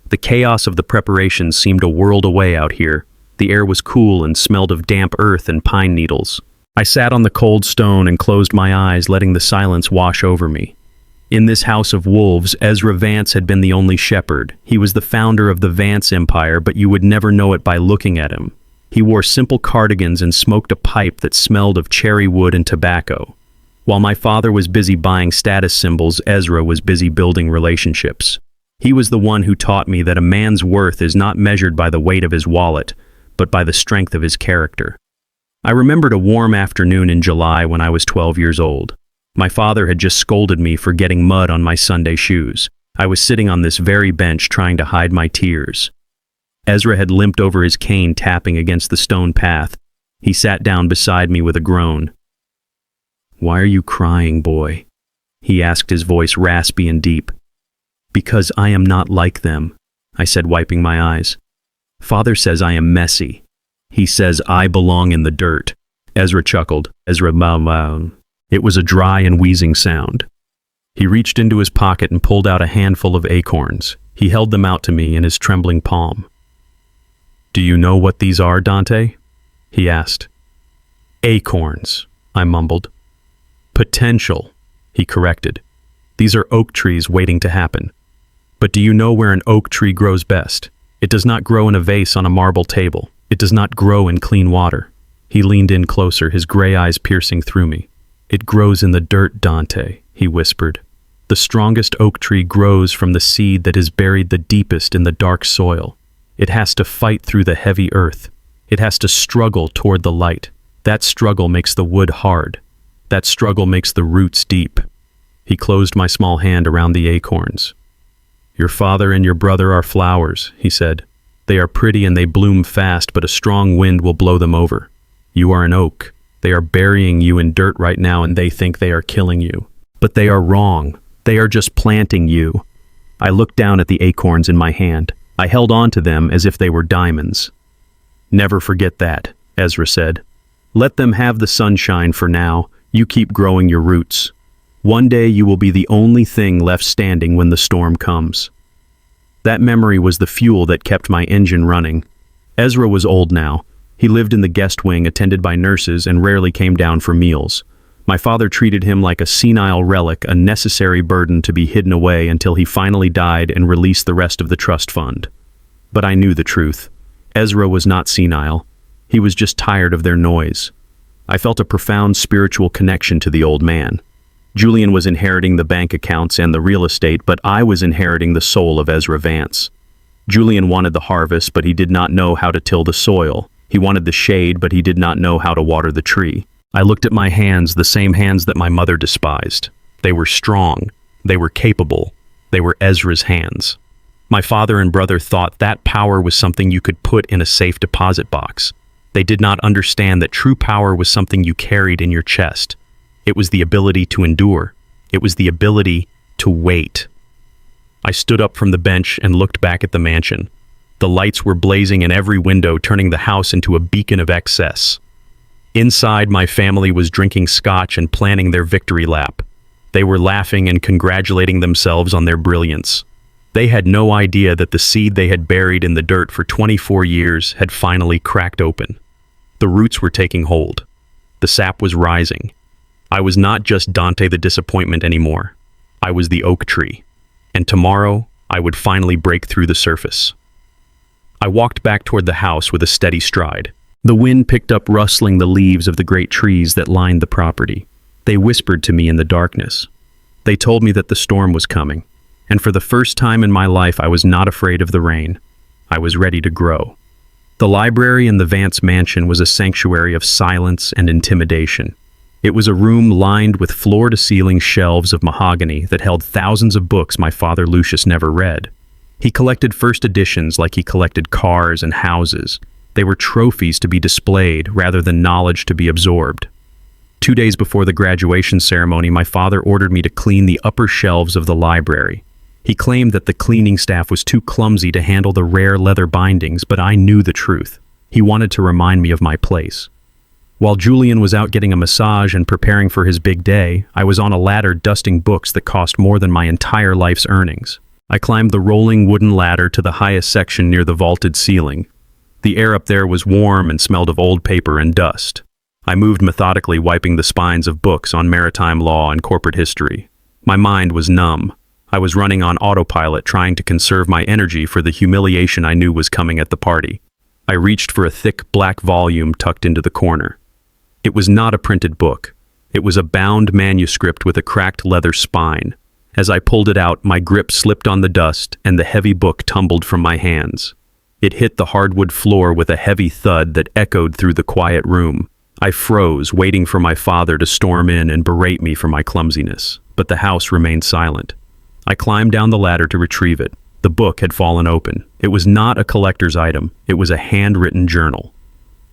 The chaos of the preparations seemed a world away out here. The air was cool and smelled of damp earth and pine needles. I sat on the cold stone and closed my eyes, letting the silence wash over me. In this house of wolves, Ezra Vance had been the only shepherd. He was the founder of the Vance Empire, but you would never know it by looking at him. He wore simple cardigans and smoked a pipe that smelled of cherry wood and tobacco. While my father was busy buying status symbols, Ezra was busy building relationships. He was the one who taught me that a man's worth is not measured by the weight of his wallet, but by the strength of his character. I remembered a warm afternoon in July when I was 12 years old. My father had just scolded me for getting mud on my Sunday shoes. I was sitting on this very bench trying to hide my tears. Ezra had limped over his cane, tapping against the stone path. He sat down beside me with a groan. "Why are you crying, boy?" he asked, his voice raspy and deep. "Because I am not like them," I said, wiping my eyes. "Father says I am messy. He says I belong in the dirt." Ezra chuckled. Ezra bow. It was a dry and wheezing sound. He reached into his pocket and pulled out a handful of acorns. He held them out to me in his trembling palm. "Do you know what these are, Dante?" he asked. "Acorns," I mumbled. "Potential," he corrected. "These are oak trees waiting to happen. But do you know where an oak tree grows best? It does not grow in a vase on a marble table. It does not grow in clean water. He leaned in closer, his gray eyes piercing through me. It grows in the dirt, Dante, he whispered. The strongest oak tree grows from the seed that is buried the deepest in the dark soil. It has to fight through the heavy earth. It has to struggle toward the light. That struggle makes the wood hard. That struggle makes the roots deep. He closed my small hand around the acorns. Your father and your brother are flowers, he said. They are pretty and they bloom fast, but a strong wind will blow them over. You are an oak. They are burying you in dirt right now and they think they are killing you. But they are wrong. They are just planting you. I looked down at the acorns in my hand. I held on to them as if they were diamonds. Never forget that, Ezra said. Let them have the sunshine for now. You keep growing your roots. One day you will be the only thing left standing when the storm comes. That memory was the fuel that kept my engine running. Ezra was old now. He lived in the guest wing attended by nurses and rarely came down for meals. My father treated him like a senile relic, a necessary burden to be hidden away until he finally died and released the rest of the trust fund. But I knew the truth. Ezra was not senile. He was just tired of their noise. I felt a profound spiritual connection to the old man. Julian was inheriting the bank accounts and the real estate, but I was inheriting the soul of Ezra Vance. Julian wanted the harvest, but he did not know how to till the soil. He wanted the shade, but he did not know how to water the tree. I looked at my hands, the same hands that my mother despised. They were strong. They were capable. They were Ezra's hands. My father and brother thought that power was something you could put in a safe deposit box. They did not understand that true power was something you carried in your chest. It was the ability to endure. It was the ability to wait. I stood up from the bench and looked back at the mansion. The lights were blazing in every window, turning the house into a beacon of excess. Inside, my family was drinking scotch and planning their victory lap. They were laughing and congratulating themselves on their brilliance. They had no idea that the seed they had buried in the dirt for 24 years had finally cracked open. The roots were taking hold. The sap was rising. I was not just Dante the disappointment anymore. I was the oak tree. And tomorrow, I would finally break through the surface. I walked back toward the house with a steady stride. The wind picked up rustling the leaves of the great trees that lined the property. They whispered to me in the darkness. They told me that the storm was coming. And for the first time in my life, I was not afraid of the rain. I was ready to grow. The library in the Vance mansion was a sanctuary of silence and intimidation. It was a room lined with floor-to-ceiling shelves of mahogany that held thousands of books my father Lucius never read. He collected first editions like he collected cars and houses. They were trophies to be displayed rather than knowledge to be absorbed. 2 days before the graduation ceremony, my father ordered me to clean the upper shelves of the library. He claimed that the cleaning staff was too clumsy to handle the rare leather bindings, but I knew the truth. He wanted to remind me of my place. While Julian was out getting a massage and preparing for his big day, I was on a ladder dusting books that cost more than my entire life's earnings. I climbed the rolling wooden ladder to the highest section near the vaulted ceiling. The air up there was warm and smelled of old paper and dust. I moved methodically, wiping the spines of books on maritime law and corporate history. My mind was numb. I was running on autopilot, trying to conserve my energy for the humiliation I knew was coming at the party. I reached for a thick black volume tucked into the corner. It was not a printed book. It was a bound manuscript with a cracked leather spine. As I pulled it out, my grip slipped on the dust and the heavy book tumbled from my hands. It hit the hardwood floor with a heavy thud that echoed through the quiet room. I froze, waiting for my father to storm in and berate me for my clumsiness, but the house remained silent. I climbed down the ladder to retrieve it. The book had fallen open. It was not a collector's item. It was a handwritten journal.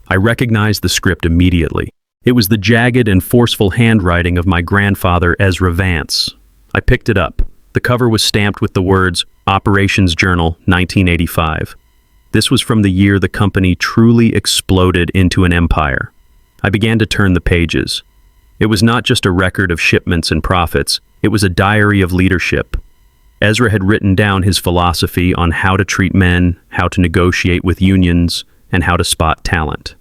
I recognized the script immediately. It was the jagged and forceful handwriting of my grandfather, Ezra Vance. I picked it up. The cover was stamped with the words, Operations Journal, 1985. This was from the year the company truly exploded into an empire. I began to turn the pages. It was not just a record of shipments and profits. It was a diary of leadership. Ezra had written down his philosophy on how to treat men, how to negotiate with unions, and how to spot talent.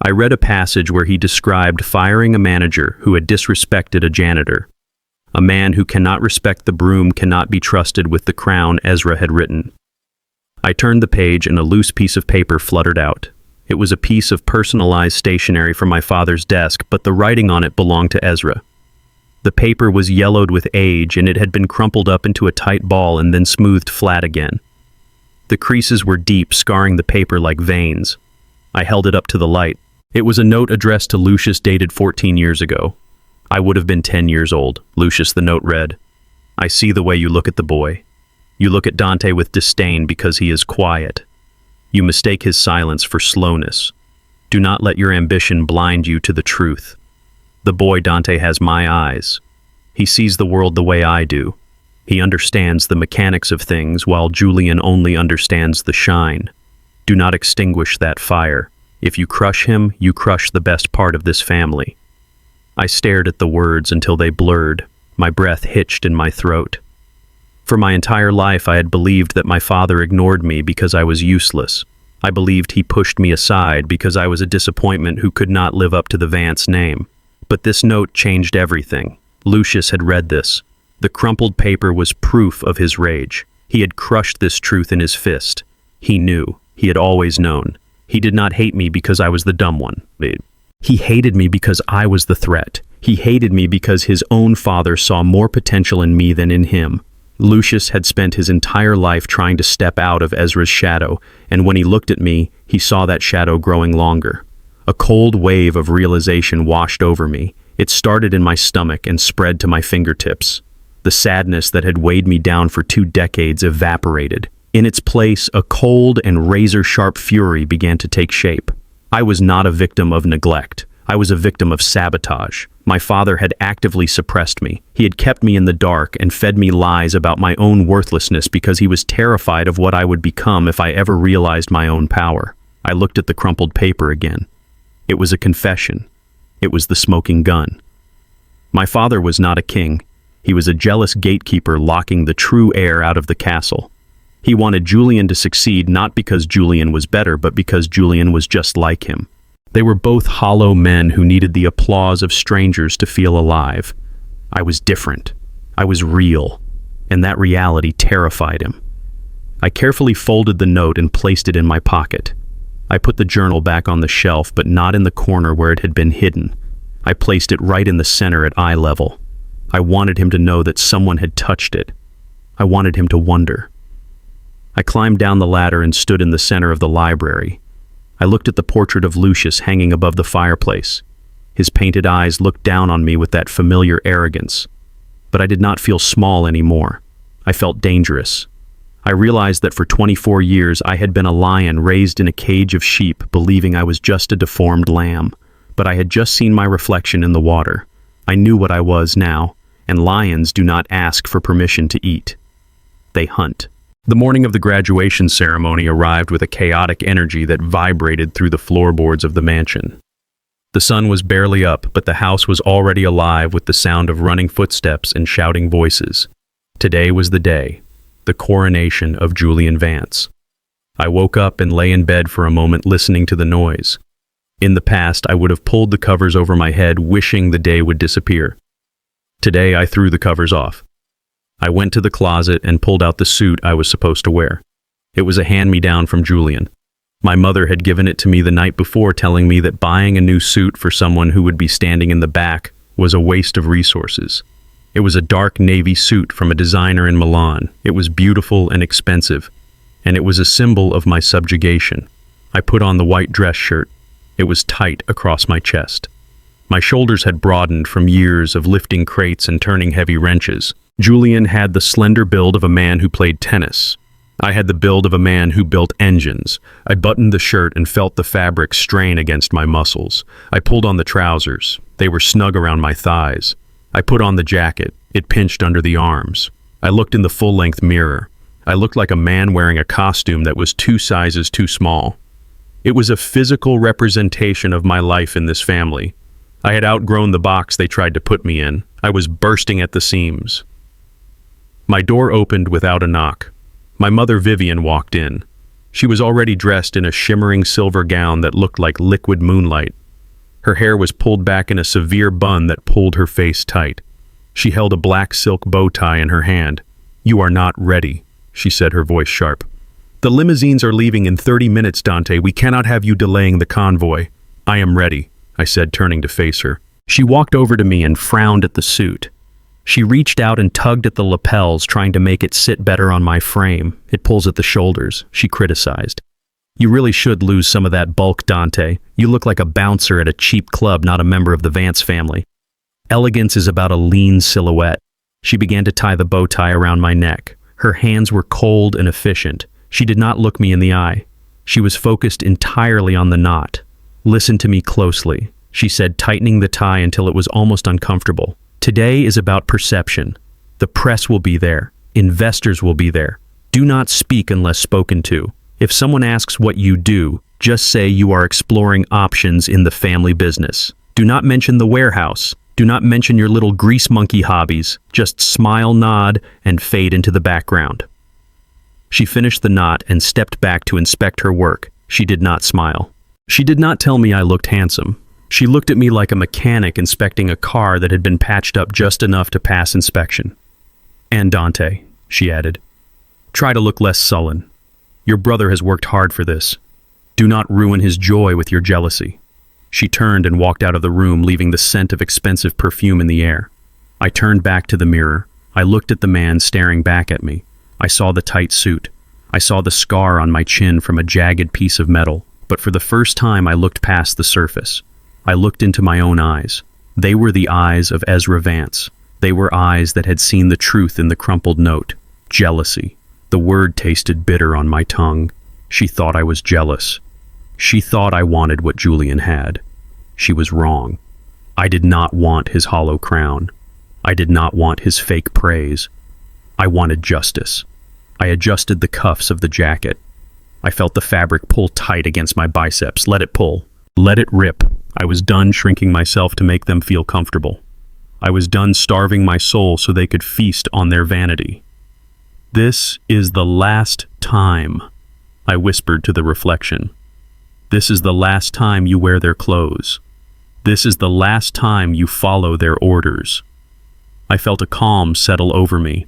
I read a passage where he described firing a manager who had disrespected a janitor. A man who cannot respect the broom cannot be trusted with the crown, Ezra had written. I turned the page and a loose piece of paper fluttered out. It was a piece of personalized stationery from my father's desk, but the writing on it belonged to Ezra. The paper was yellowed with age, and it had been crumpled up into a tight ball and then smoothed flat again. The creases were deep, scarring the paper like veins. I held it up to the light. It was a note addressed to Lucius, dated 14 years ago. I would have been 10 years old. Lucius, the note read. I see the way you look at the boy. You look at Dante with disdain because he is quiet. You mistake his silence for slowness. Do not let your ambition blind you to the truth. The boy Dante has my eyes. He sees the world the way I do. He understands the mechanics of things, while Julian only understands the shine. Do not extinguish that fire. If you crush him, you crush the best part of this family. I stared at the words until they blurred. My breath hitched in my throat. For my entire life, I had believed that my father ignored me because I was useless. I believed he pushed me aside because I was a disappointment who could not live up to the Vance name. But this note changed everything. Lucius had read this. The crumpled paper was proof of his rage. He had crushed this truth in his fist. He knew. He had always known. He did not hate me because I was the dumb one. He hated me because I was the threat. He hated me because his own father saw more potential in me than in him. Lucius had spent his entire life trying to step out of Ezra's shadow, and when he looked at me, he saw that shadow growing longer. A cold wave of realization washed over me. It started in my stomach and spread to my fingertips. The sadness that had weighed me down for 2 decades evaporated. In its place, a cold and razor-sharp fury began to take shape. I was not a victim of neglect. I was a victim of sabotage. My father had actively suppressed me. He had kept me in the dark and fed me lies about my own worthlessness because he was terrified of what I would become if I ever realized my own power. I looked at the crumpled paper again. It was a confession. It was the smoking gun. My father was not a king. He was a jealous gatekeeper locking the true heir out of the castle. He wanted Julian to succeed not because Julian was better, but because Julian was just like him. They were both hollow men who needed the applause of strangers to feel alive. I was different. I was real, and that reality terrified him. I carefully folded the note and placed it in my pocket. I put the journal back on the shelf, but not in the corner where it had been hidden. I placed it right in the center at eye level. I wanted him to know that someone had touched it. I wanted him to wonder. I climbed down the ladder and stood in the center of the library. I looked at the portrait of Lucius hanging above the fireplace. His painted eyes looked down on me with that familiar arrogance. But I did not feel small anymore. I felt dangerous. I realized that for 24 years I had been a lion raised in a cage of sheep, believing I was just a deformed lamb. But I had just seen my reflection in the water. I knew what I was now, and lions do not ask for permission to eat. They hunt. The morning of the graduation ceremony arrived with a chaotic energy that vibrated through the floorboards of the mansion. The sun was barely up, but the house was already alive with the sound of running footsteps and shouting voices. Today was the day, the coronation of Julian Vance. I woke up and lay in bed for a moment listening to the noise. In the past, I would have pulled the covers over my head, wishing the day would disappear. Today, I threw the covers off. I went to the closet and pulled out the suit I was supposed to wear. It was a hand-me-down from Julian. My mother had given it to me the night before, telling me that buying a new suit for someone who would be standing in the back was a waste of resources. It was a dark navy suit from a designer in Milan. It was beautiful and expensive, and it was a symbol of my subjugation. I put on the white dress shirt. It was tight across my chest. My shoulders had broadened from years of lifting crates and turning heavy wrenches. Julian had the slender build of a man who played tennis. I had the build of a man who built engines. I buttoned the shirt and felt the fabric strain against my muscles. I pulled on the trousers. They were snug around my thighs. I put on the jacket. It pinched under the arms. I looked in the full-length mirror. I looked like a man wearing a costume that was 2 sizes too small. It was a physical representation of my life in this family. I had outgrown the box they tried to put me in. I was bursting at the seams. My door opened without a knock. My mother Vivian walked in. She was already dressed in a shimmering silver gown that looked like liquid moonlight. Her hair was pulled back in a severe bun that pulled her face tight. She held a black silk bow tie in her hand. "You are not ready," she said, her voice sharp. "The limousines are leaving in 30 minutes, Dante. We cannot have you delaying the convoy." "I am ready," I said, turning to face her. She walked over to me and frowned at the suit. She reached out and tugged at the lapels, trying to make it sit better on my frame. "It pulls at the shoulders," she criticized. "You really should lose some of that bulk, Dante. You look like a bouncer at a cheap club, not a member of the Vance family." Elegance is about a lean silhouette. She began to tie the bow tie around my neck. Her hands were cold and efficient. She did not look me in the eye. She was focused entirely on the knot. "Listen to me closely," she said, tightening the tie until it was almost uncomfortable. "Today is about perception. The press will be there. Investors will be there. Do not speak unless spoken to. If someone asks what you do, just say you are exploring options in the family business. Do not mention the warehouse. Do not mention your little grease monkey hobbies. Just smile, nod, and fade into the background." She finished the knot and stepped back to inspect her work. She did not smile. She did not tell me I looked handsome. She looked at me like a mechanic inspecting a car that had been patched up just enough to pass inspection. "And Dante," she added, "try to look less sullen. Your brother has worked hard for this. Do not ruin his joy with your jealousy." She turned and walked out of the room, leaving the scent of expensive perfume in the air. I turned back to the mirror. I looked at the man staring back at me. I saw the tight suit. I saw the scar on my chin from a jagged piece of metal. But for the first time, I looked past the surface. I looked into my own eyes. They were the eyes of Ezra Vance. They were eyes that had seen the truth in the crumpled note. Jealousy. The word tasted bitter on my tongue. She thought I was jealous. She thought I wanted what Julian had. She was wrong. I did not want his hollow crown. I did not want his fake praise. I wanted justice. I adjusted the cuffs of the jacket. I felt the fabric pull tight against my biceps. Let it pull. Let it rip. I was done shrinking myself to make them feel comfortable. I was done starving my soul so they could feast on their vanity. "This is the last time," I whispered to the reflection. "This is the last time you wear their clothes. This is the last time you follow their orders." I felt a calm settle over me.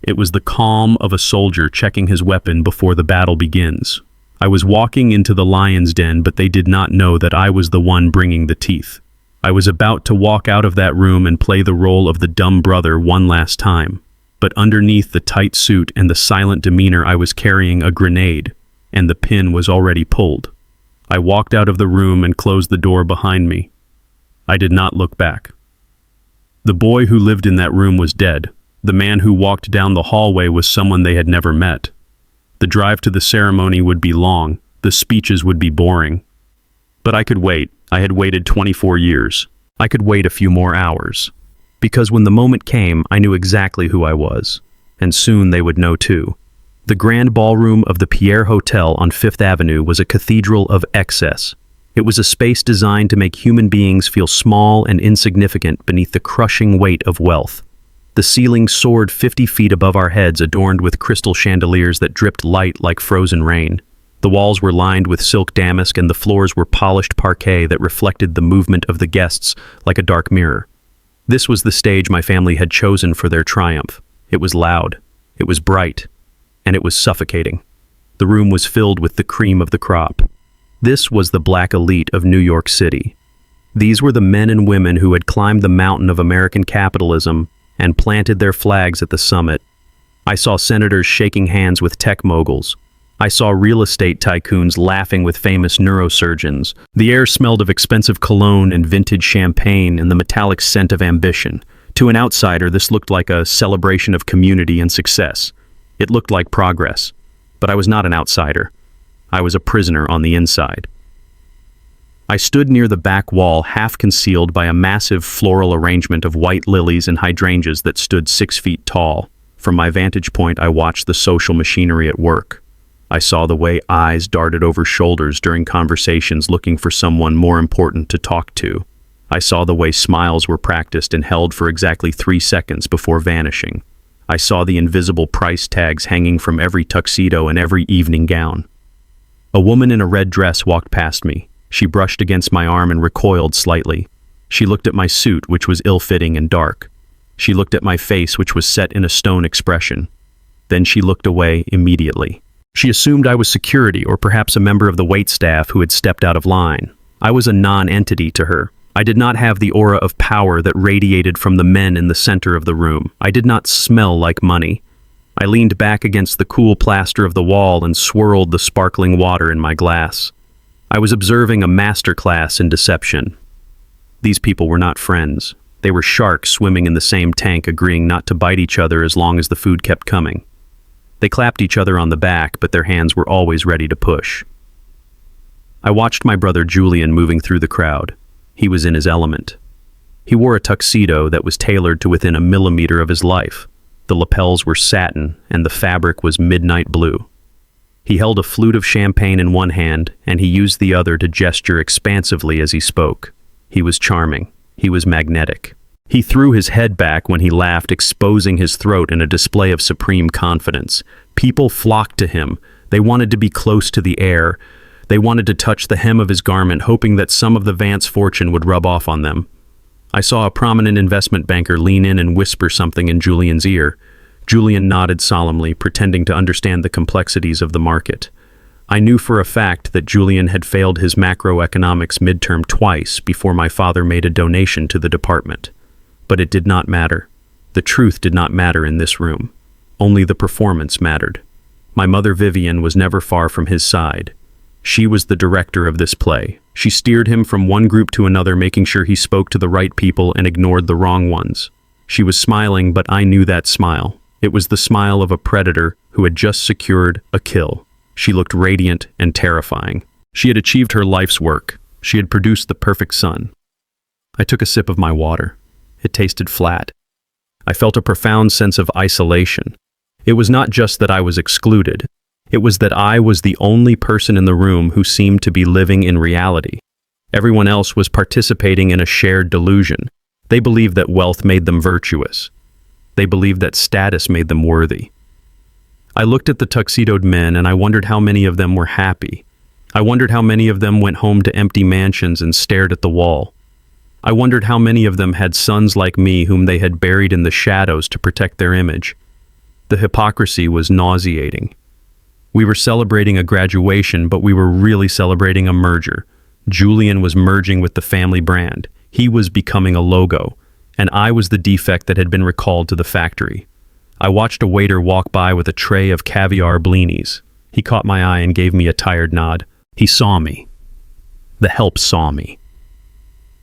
It was the calm of a soldier checking his weapon before the battle begins. I was walking into the lion's den, but they did not know that I was the one bringing the teeth. I was about to walk out of that room and play the role of the dumb brother one last time. But underneath the tight suit and the silent demeanor, I was carrying a grenade, and the pin was already pulled. I walked out of the room and closed the door behind me. I did not look back. The boy who lived in that room was dead. The man who walked down the hallway was someone they had never met. The drive to the ceremony would be long. The speeches would be boring. But I could wait. I had waited 24 years. I could wait a few more hours. Because when the moment came, I knew exactly who I was. And soon they would know too. The grand ballroom of the Pierre Hotel on Fifth Avenue was a cathedral of excess. It was a space designed to make human beings feel small and insignificant beneath the crushing weight of wealth. The ceiling soared 50 feet above our heads, adorned with crystal chandeliers that dripped light like frozen rain. The walls were lined with silk damask, and the floors were polished parquet that reflected the movement of the guests like a dark mirror. This was the stage my family had chosen for their triumph. It was loud, it was bright, and it was suffocating. The room was filled with the cream of the crop. This was the black elite of New York City. These were the men and women who had climbed the mountain of American capitalism and planted their flags at the summit. I saw senators shaking hands with tech moguls. I saw real estate tycoons laughing with famous neurosurgeons. The air smelled of expensive cologne and vintage champagne and the metallic scent of ambition. To an outsider, this looked like a celebration of community and success. It looked like progress. But I was not an outsider. I was a prisoner on the inside. I stood near the back wall, half concealed by a massive floral arrangement of white lilies and hydrangeas that stood 6 feet tall. From my vantage point, I watched the social machinery at work. I saw the way eyes darted over shoulders during conversations looking for someone more important to talk to. I saw the way smiles were practiced and held for exactly 3 seconds before vanishing. I saw the invisible price tags hanging from every tuxedo and every evening gown. A woman in a red dress walked past me. She brushed against my arm and recoiled slightly. She looked at my suit, which was ill-fitting and dark. She looked at my face, which was set in a stone expression. Then she looked away immediately. She assumed I was security or perhaps a member of the waitstaff who had stepped out of line. I was a non-entity to her. I did not have the aura of power that radiated from the men in the center of the room. I did not smell like money. I leaned back against the cool plaster of the wall and swirled the sparkling water in my glass. I was observing a masterclass in deception. These people were not friends. They were sharks swimming in the same tank, agreeing not to bite each other as long as the food kept coming. They clapped each other on the back, but their hands were always ready to push. I watched my brother Julian moving through the crowd. He was in his element. He wore a tuxedo that was tailored to within a millimeter of his life. The lapels were satin, and the fabric was midnight blue. He held a flute of champagne in one hand, and he used the other to gesture expansively as he spoke. He was charming. He was magnetic. He threw his head back when he laughed, exposing his throat in a display of supreme confidence. People flocked to him. They wanted to be close to the air. They wanted to touch the hem of his garment, hoping that some of the Vance fortune would rub off on them. I saw a prominent investment banker lean in and whisper something in Julian's ear. Julian nodded solemnly, pretending to understand the complexities of the market. I knew for a fact that Julian had failed his macroeconomics midterm twice before my father made a donation to the department. But it did not matter. The truth did not matter in this room. Only the performance mattered. My mother Vivian was never far from his side. She was the director of this play. She steered him from one group to another, making sure he spoke to the right people and ignored the wrong ones. She was smiling, but I knew that smile. It was the smile of a predator who had just secured a kill. She looked radiant and terrifying. She had achieved her life's work. She had produced the perfect son. I took a sip of my water. It tasted flat. I felt a profound sense of isolation. It was not just that I was excluded. It was that I was the only person in the room who seemed to be living in reality. Everyone else was participating in a shared delusion. They believed that wealth made them virtuous. They believed that status made them worthy. I looked at the tuxedoed men and I wondered how many of them were happy. I wondered how many of them went home to empty mansions and stared at the wall. I wondered how many of them had sons like me whom they had buried in the shadows to protect their image. The hypocrisy was nauseating. We were celebrating a graduation, but we were really celebrating a merger. Julian was merging with the family brand. He was becoming a logo, and I was the defect that had been recalled to the factory. I watched a waiter walk by with a tray of caviar blinis. He caught my eye and gave me a tired nod. He saw me. The help saw me.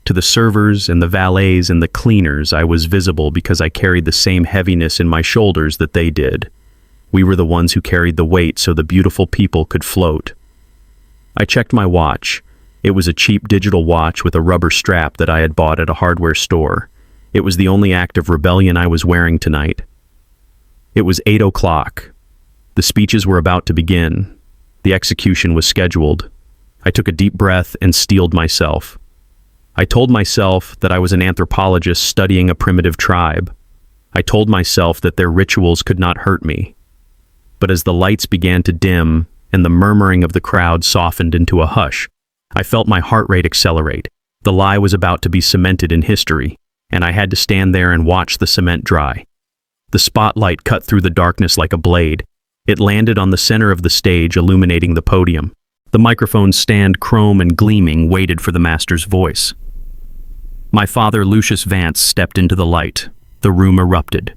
To the servers and the valets and the cleaners, I was visible because I carried the same heaviness in my shoulders that they did. We were the ones who carried the weight so the beautiful people could float. I checked my watch. It was a cheap digital watch with a rubber strap that I had bought at a hardware store. It was the only act of rebellion I was wearing tonight. It was 8 o'clock. The speeches were about to begin. The execution was scheduled. I took a deep breath and steeled myself. I told myself that I was an anthropologist studying a primitive tribe. I told myself that their rituals could not hurt me. But as the lights began to dim and the murmuring of the crowd softened into a hush, I felt my heart rate accelerate. The lie was about to be cemented in history, and I had to stand there and watch the cement dry. The spotlight cut through the darkness like a blade. It landed on the center of the stage, illuminating the podium. The microphone's stand, chrome and gleaming, waited for the master's voice. My father, Lucius Vance, stepped into the light. The room erupted.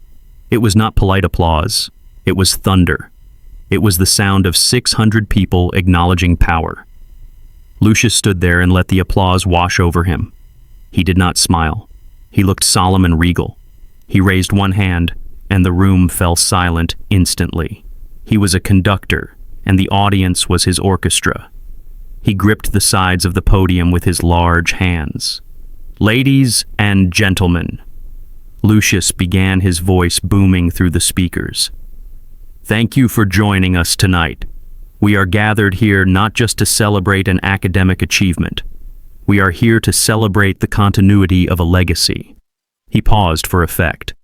It was not polite applause. It was thunder. It was the sound of 600 people acknowledging power. Lucius stood there and let the applause wash over him. He did not smile. He looked solemn and regal. He raised one hand, and the room fell silent instantly. He was a conductor, and the audience was his orchestra. He gripped the sides of the podium with his large hands. "Ladies and gentlemen," Lucius began, his voice booming through the speakers. "Thank you for joining us tonight. We are gathered here not just to celebrate an academic achievement. We are here to celebrate the continuity of a legacy." He paused for effect.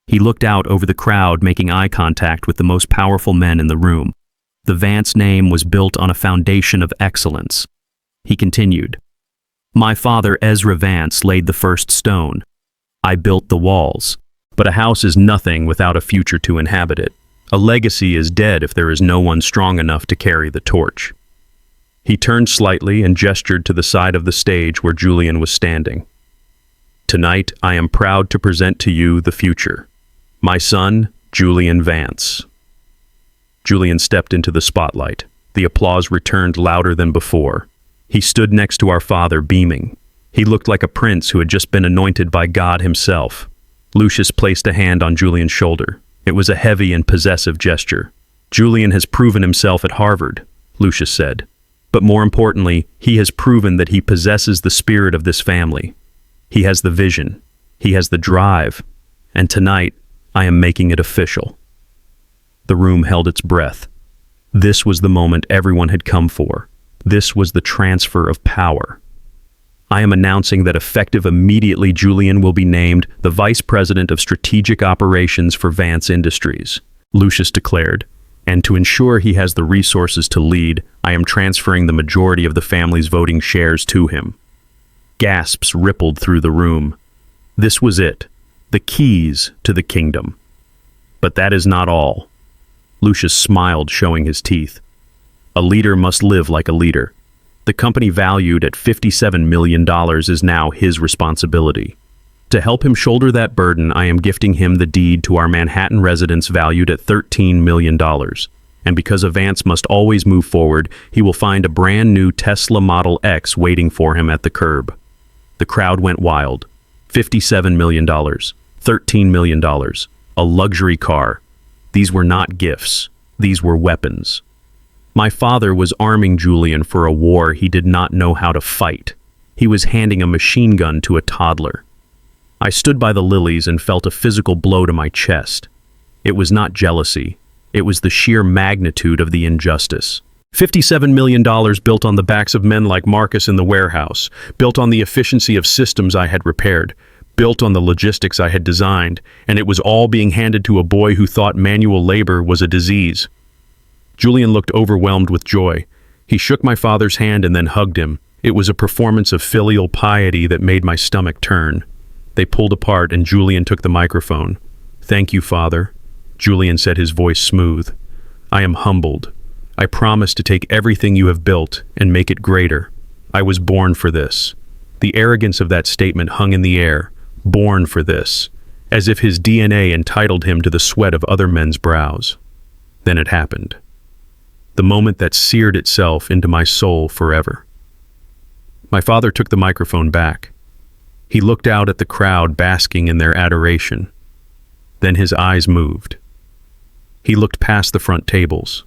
He looked out over the crowd, making eye contact with the most powerful men in the room. The Vance name was built on a foundation of excellence. He continued, "My father, Ezra Vance, laid the first stone. I built the walls, But a house is nothing without a future to inhabit it. A legacy is dead if there is no one strong enough to carry the torch. He turned slightly and gestured to the side of the stage where Julian was standing. Tonight, I am proud to present to you the future. My son, Julian Vance. Julian stepped into the spotlight. The applause returned louder than before. He stood next to our father, beaming. He looked like a prince who had just been anointed by God himself. Lucius placed a hand on Julian's shoulder. It was a heavy and possessive gesture. Julian has proven himself at Harvard, Lucius said. But more importantly, he has proven that he possesses the spirit of this family. He has the vision. He has the drive. And tonight, I am making it official. The room held its breath. This was the moment everyone had come for. This was the transfer of power. I am announcing that effective immediately, Julian will be named the Vice President of Strategic Operations for Vance Industries, Lucius declared. And to ensure he has the resources to lead, I am transferring the majority of the family's voting shares to him. Gasps rippled through the room. This was it, the keys to the kingdom. But that is not all. Lucius smiled, showing his teeth. A leader must live like a leader. The company valued at $57 million is now his responsibility. To help him shoulder that burden, I am gifting him the deed to our Manhattan residence valued at $13 million. And because Vance must always move forward, he will find a brand new Tesla Model X waiting for him at the curb. The crowd went wild. $57 million, $13 million, a luxury car. These were not gifts. These were weapons. My father was arming Julian for a war he did not know how to fight. He was handing a machine gun to a toddler. I stood by the lilies and felt a physical blow to my chest. It was not jealousy. It was the sheer magnitude of the injustice. $57 million built on the backs of men like Marcus in the warehouse, built on the efficiency of systems I had repaired, built on the logistics I had designed, and it was all being handed to a boy who thought manual labor was a disease. Julian looked overwhelmed with joy. He shook my father's hand and then hugged him. It was a performance of filial piety that made my stomach turn. They pulled apart and Julian took the microphone. "Thank you, Father," Julian said, his voice smooth. "I am humbled. I promise to take everything you have built and make it greater. I was born for this." The arrogance of that statement hung in the air. Born for this, as if his DNA entitled him to the sweat of other men's brows. Then it happened. The moment that seared itself into my soul forever. My father took the microphone back. He looked out at the crowd basking in their adoration. Then his eyes moved. He looked past the front tables.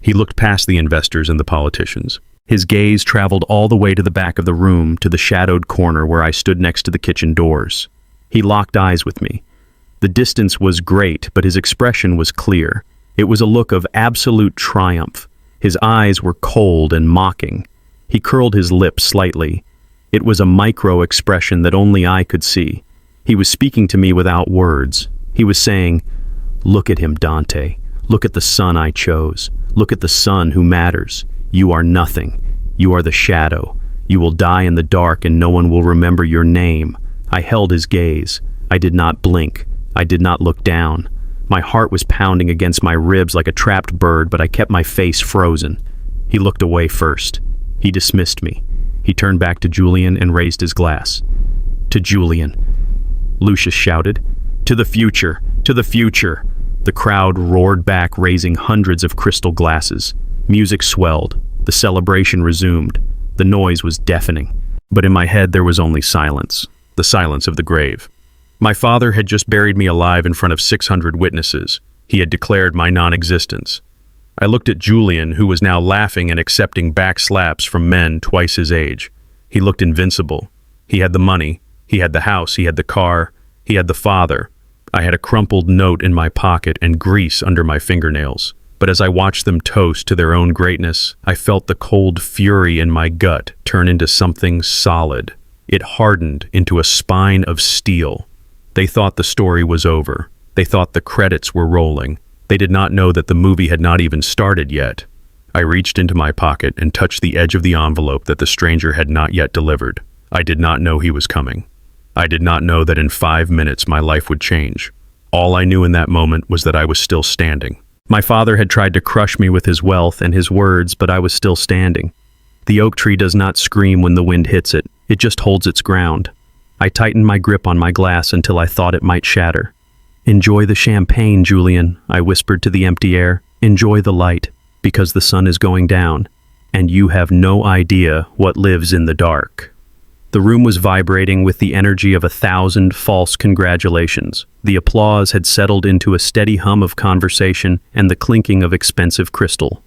He looked past the investors and the politicians. His gaze traveled all the way to the back of the room, to the shadowed corner where I stood next to the kitchen doors. He locked eyes with me. The distance was great, but his expression was clear. It was a look of absolute triumph. His eyes were cold and mocking. He curled his lips slightly. It was a micro-expression that only I could see. He was speaking to me without words. He was saying, "Look at him, Dante. Look at the son I chose. Look at the son who matters. You are nothing. You are the shadow. You will die in the dark and no one will remember your name." I held his gaze. I did not blink. I did not look down. My heart was pounding against my ribs like a trapped bird, but I kept my face frozen. He looked away first. He dismissed me. He turned back to Julian and raised his glass. "To Julian," Lucius shouted. "To the future! To the future!" The crowd roared back, raising hundreds of crystal glasses. Music swelled. The celebration resumed. The noise was deafening. But in my head there was only silence. The silence of the grave. My father had just buried me alive in front of 600 witnesses. He had declared my non-existence. I looked at Julian, who was now laughing and accepting back slaps from men twice his age. He looked invincible. He had the money. He had the house. He had the car. He had the father. I had a crumpled note in my pocket and grease under my fingernails. But as I watched them toast to their own greatness, I felt the cold fury in my gut turn into something solid. It hardened into a spine of steel. They thought the story was over. They thought the credits were rolling. They did not know that the movie had not even started yet. I reached into my pocket and touched the edge of the envelope that the stranger had not yet delivered. I did not know he was coming. I did not know that in 5 minutes my life would change. All I knew in that moment was that I was still standing. My father had tried to crush me with his wealth and his words, but I was still standing. The oak tree does not scream when the wind hits it. It just holds its ground. I tightened my grip on my glass until I thought it might shatter. "Enjoy the champagne, Julian," I whispered to the empty air. "Enjoy the light, because the sun is going down, and you have no idea what lives in the dark." The room was vibrating with the energy of 1,000 false congratulations. The applause had settled into a steady hum of conversation and the clinking of expensive crystal.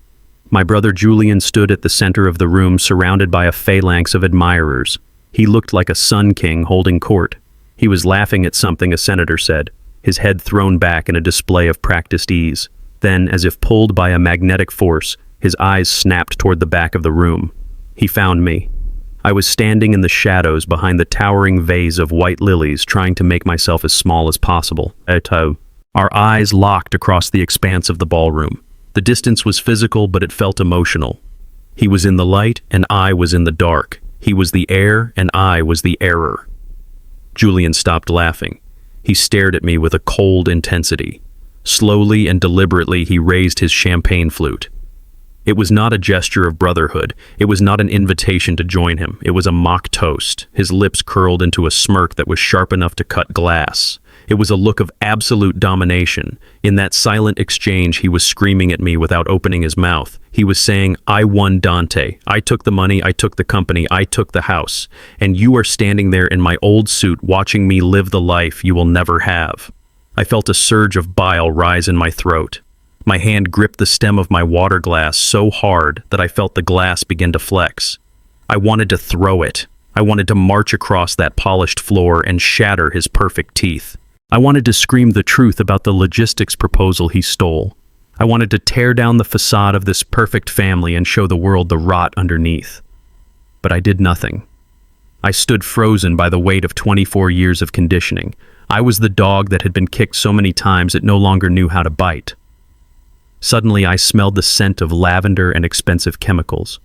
My brother Julian stood at the center of the room, surrounded by a phalanx of admirers. He looked like a sun king holding court. He was laughing at something a senator said, his head thrown back in a display of practiced ease. Then, as if pulled by a magnetic force, his eyes snapped toward the back of the room. He found me. I was standing in the shadows behind the towering vase of white lilies, trying to make myself as small as possible. Our eyes locked across the expanse of the ballroom. The distance was physical, but it felt emotional. He was in the light, and I was in the dark. He was the air, and I was the error. Julian stopped laughing. He stared at me with a cold intensity. Slowly and deliberately, he raised his champagne flute. It was not a gesture of brotherhood. It was not an invitation to join him. It was a mock toast. His lips curled into a smirk that was sharp enough to cut glass. It was a look of absolute domination. In that silent exchange, he was screaming at me without opening his mouth. He was saying, "I won, Dante. I took the money, I took the company, I took the house. And you are standing there in my old suit watching me live the life you will never have." I felt a surge of bile rise in my throat. My hand gripped the stem of my water glass so hard that I felt the glass begin to flex. I wanted to throw it. I wanted to march across that polished floor and shatter his perfect teeth. I wanted to scream the truth about the logistics proposal he stole. I wanted to tear down the facade of this perfect family and show the world the rot underneath. But I did nothing. I stood frozen by the weight of 24 years of conditioning. I was the dog that had been kicked so many times it no longer knew how to bite. Suddenly, I smelled the scent of lavender and expensive chemicals.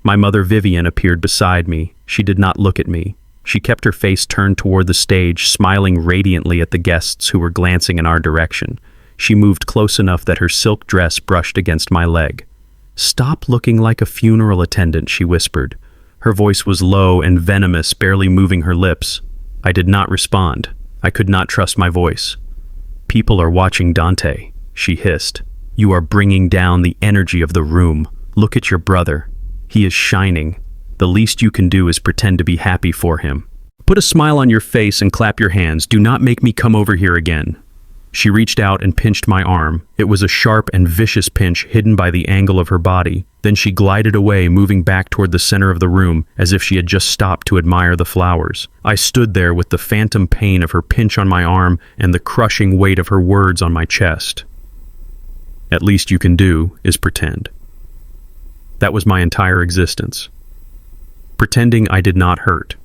My mother Vivian appeared beside me. She did not look at me. She kept her face turned toward the stage, smiling radiantly at the guests who were glancing in our direction. She moved close enough that her silk dress brushed against my leg. "Stop looking like a funeral attendant," she whispered. Her voice was low and venomous, barely moving her lips. I did not respond. I could not trust my voice. "People are watching Dante," she hissed. "You are bringing down the energy of the room. Look at your brother. He is shining. The least you can do is pretend to be happy for him. Put a smile on your face and clap your hands. Do not make me come over here again." She reached out and pinched my arm. It was a sharp and vicious pinch hidden by the angle of her body. Then she glided away, moving back toward the center of the room, as if she had just stopped to admire the flowers. I stood there with the phantom pain of her pinch on my arm and the crushing weight of her words on my chest. "At least you can do is pretend." That was my entire existence. Pretending I did not hurt.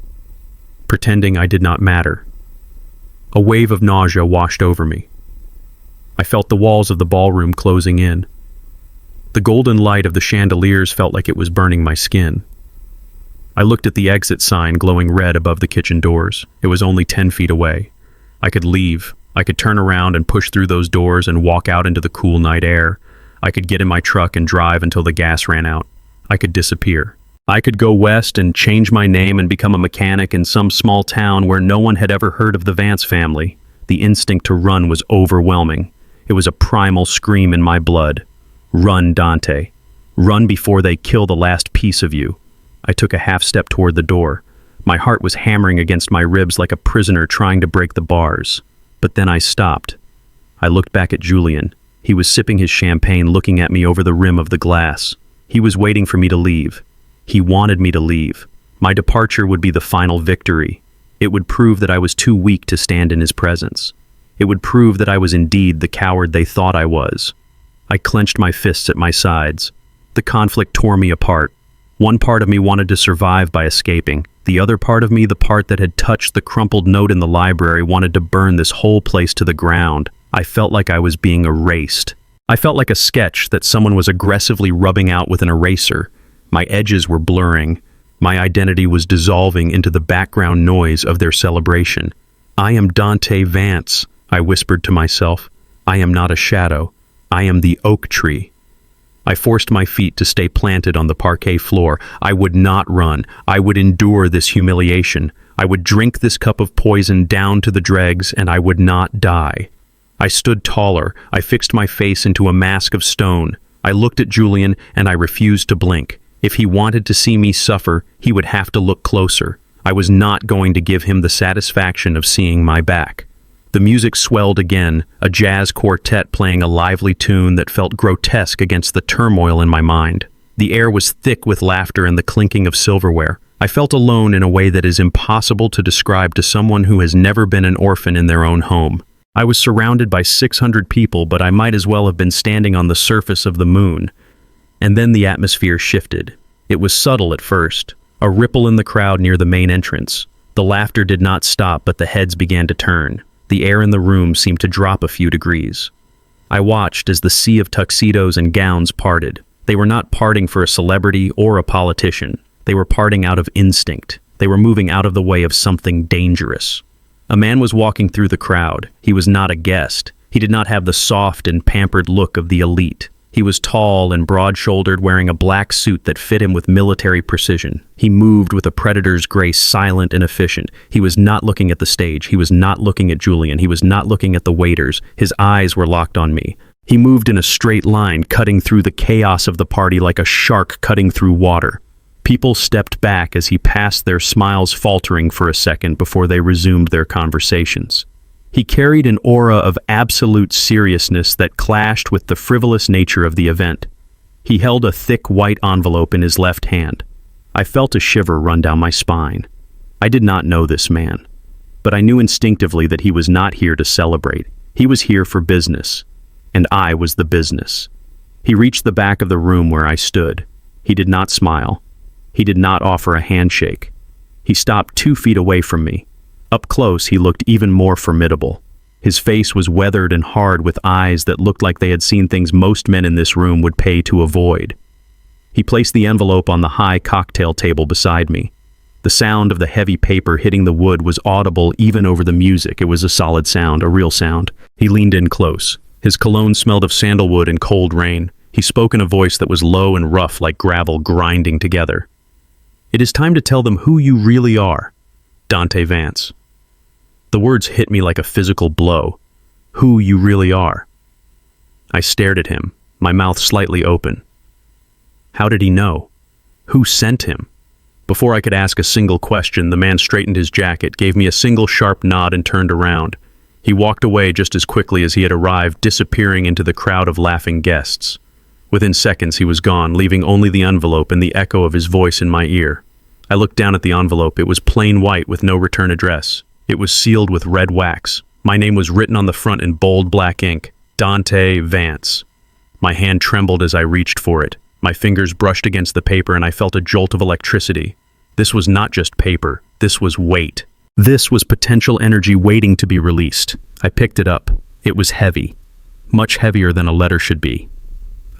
Pretending I did not matter. A wave of nausea washed over me. I felt the walls of the ballroom closing in. The golden light of the chandeliers felt like it was burning my skin. I looked at the exit sign glowing red above the kitchen doors. It was only 10 feet away. I could leave. I could turn around and push through those doors and walk out into the cool night air. I could get in my truck and drive until the gas ran out. I could disappear. I could go west and change my name and become a mechanic in some small town where no one had ever heard of the Vance family. The instinct to run was overwhelming. It was a primal scream in my blood. Run, Dante. Run before they kill the last piece of you. I took a half step toward the door. My heart was hammering against my ribs like a prisoner trying to break the bars. But then I stopped. I looked back at Julian. He was sipping his champagne, looking at me over the rim of the glass. He was waiting for me to leave. He wanted me to leave. My departure would be the final victory. It would prove that I was too weak to stand in his presence. It would prove that I was indeed the coward they thought I was. I clenched my fists at my sides. The conflict tore me apart. One part of me wanted to survive by escaping. The other part of me, the part that had touched the crumpled note in the library, wanted to burn this whole place to the ground. I felt like I was being erased. I felt like a sketch that someone was aggressively rubbing out with an eraser. My edges were blurring. My identity was dissolving into the background noise of their celebration. "I am Dante Vance," I whispered to myself. "I am not a shadow. I am the oak tree." I forced my feet to stay planted on the parquet floor. I would not run. I would endure this humiliation. I would drink this cup of poison down to the dregs, and I would not die. I stood taller. I fixed my face into a mask of stone. I looked at Julian, and I refused to blink. If he wanted to see me suffer, he would have to look closer. I was not going to give him the satisfaction of seeing my back. The music swelled again, a jazz quartet playing a lively tune that felt grotesque against the turmoil in my mind. The air was thick with laughter and the clinking of silverware. I felt alone in a way that is impossible to describe to someone who has never been an orphan in their own home. I was surrounded by 600 people, but I might as well have been standing on the surface of the moon. And then the atmosphere shifted. It was subtle at first, a ripple in the crowd near the main entrance. The laughter did not stop, but the heads began to turn. The air in the room seemed to drop a few degrees. I watched as the sea of tuxedos and gowns parted. They were not parting for a celebrity or a politician. They were parting out of instinct. They were moving out of the way of something dangerous. A man was walking through the crowd. He was not a guest. He did not have the soft and pampered look of the elite. He was tall and broad-shouldered, wearing a black suit that fit him with military precision. He moved with a predator's grace, silent and efficient. He was not looking at the stage. He was not looking at Julian. He was not looking at the waiters. His eyes were locked on me. He moved in a straight line, cutting through the chaos of the party like a shark cutting through water. People stepped back as he passed, their smiles faltering for a second before they resumed their conversations. He carried an aura of absolute seriousness that clashed with the frivolous nature of the event. He held a thick white envelope in his left hand. I felt a shiver run down my spine. I did not know this man, but I knew instinctively that he was not here to celebrate. He was here for business, and I was the business. He reached the back of the room where I stood. He did not smile. He did not offer a handshake. He stopped 2 feet away from me. Up close, he looked even more formidable. His face was weathered and hard, with eyes that looked like they had seen things most men in this room would pay to avoid. He placed the envelope on the high cocktail table beside me. The sound of the heavy paper hitting the wood was audible even over the music. It was a solid sound, a real sound. He leaned in close. His cologne smelled of sandalwood and cold rain. He spoke in a voice that was low and rough, like gravel grinding together. "It is time to tell them who you really are, Dante Vance." The words hit me like a physical blow. Who you really are. I stared at him, my mouth slightly open. How did he know? Who sent him? Before I could ask a single question, the man straightened his jacket, gave me a single sharp nod, and turned around. He walked away just as quickly as he had arrived, disappearing into the crowd of laughing guests. Within seconds, he was gone, leaving only the envelope and the echo of his voice in my ear. I looked down at the envelope. It was plain white with no return address. It was sealed with red wax. My name was written on the front in bold black ink, Dante Vance. My hand trembled as I reached for it. My fingers brushed against the paper and I felt a jolt of electricity. This was not just paper. This was weight. This was potential energy waiting to be released. I picked it up. It was heavy. Much heavier than a letter should be.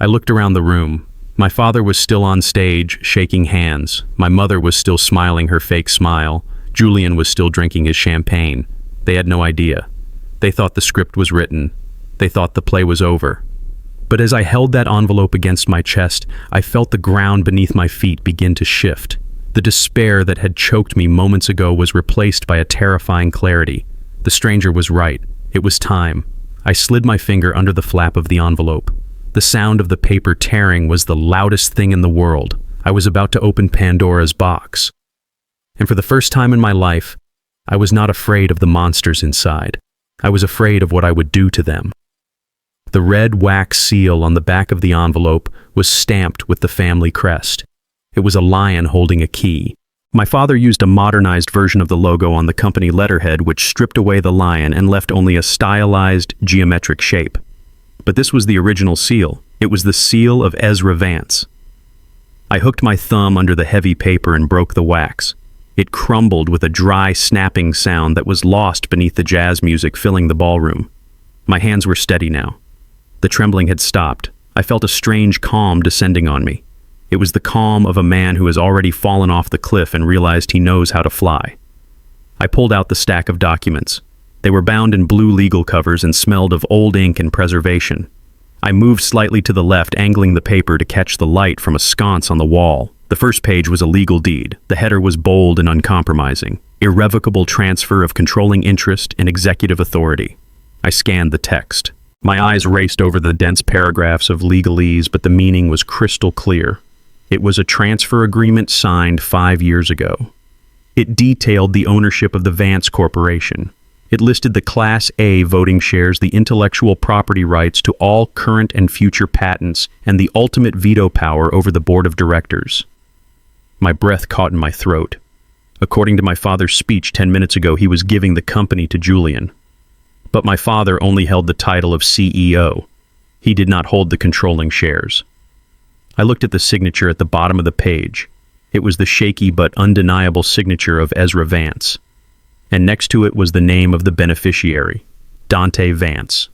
I looked around the room. My father was still on stage, shaking hands. My mother was still smiling her fake smile. Julian was still drinking his champagne. They had no idea. They thought the script was written. They thought the play was over. But as I held that envelope against my chest, I felt the ground beneath my feet begin to shift. The despair that had choked me moments ago was replaced by a terrifying clarity. The stranger was right. It was time. I slid my finger under the flap of the envelope. The sound of the paper tearing was the loudest thing in the world. I was about to open Pandora's box. And for the first time in my life, I was not afraid of the monsters inside. I was afraid of what I would do to them. The red wax seal on the back of the envelope was stamped with the family crest. It was a lion holding a key. My father used a modernized version of the logo on the company letterhead, which stripped away the lion and left only a stylized, geometric shape. But this was the original seal. It was the seal of Ezra Vance. I hooked my thumb under the heavy paper and broke the wax. It crumbled with a dry, snapping sound that was lost beneath the jazz music filling the ballroom. My hands were steady now. The trembling had stopped. I felt a strange calm descending on me. It was the calm of a man who has already fallen off the cliff and realized he knows how to fly. I pulled out the stack of documents. They were bound in blue legal covers and smelled of old ink and preservation. I moved slightly to the left, angling the paper to catch the light from a sconce on the wall. The first page was a legal deed. The header was bold and uncompromising. Irrevocable transfer of controlling interest and executive authority. I scanned the text. My eyes raced over the dense paragraphs of legalese, but the meaning was crystal clear. It was a transfer agreement signed 5 years ago. It detailed the ownership of the Vance Corporation. It listed the Class A voting shares, the intellectual property rights to all current and future patents, and the ultimate veto power over the board of directors. My breath caught in my throat. According to my father's speech 10 minutes ago, he was giving the company to Julian. But my father only held the title of CEO. He did not hold the controlling shares. I looked at the signature at the bottom of the page. It was the shaky but undeniable signature of Ezra Vance. And next to it was the name of the beneficiary, Dante Vance.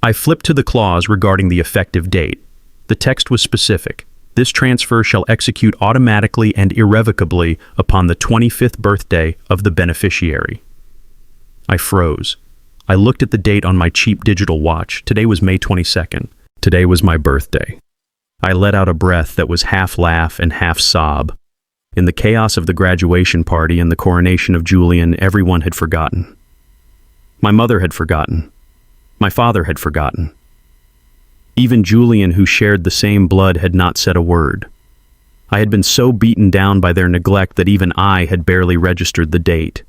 I flipped to the clause regarding the effective date. The text was specific. This transfer shall execute automatically and irrevocably upon the 25th birthday of the beneficiary. I froze. I looked at the date on my cheap digital watch. Today was May 22nd. Today was my birthday. I let out a breath that was half laugh and half sob. In the chaos of the graduation party and the coronation of Julian, everyone had forgotten. My mother had forgotten. My father had forgotten. Even Julian, who shared the same blood, had not said a word. I had been so beaten down by their neglect that even I had barely registered the date.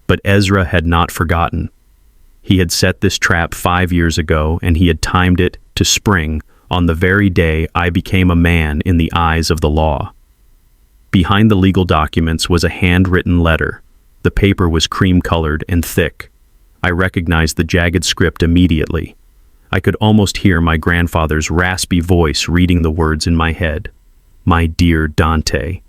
But Ezra had not forgotten. He had set this trap 5 years ago, and he had timed it to spring on the very day I became a man in the eyes of the law. Behind the legal documents was a handwritten letter. The paper was cream-colored and thick. I recognized the jagged script immediately. I could almost hear my grandfather's raspy voice reading the words in my head. My dear Dante.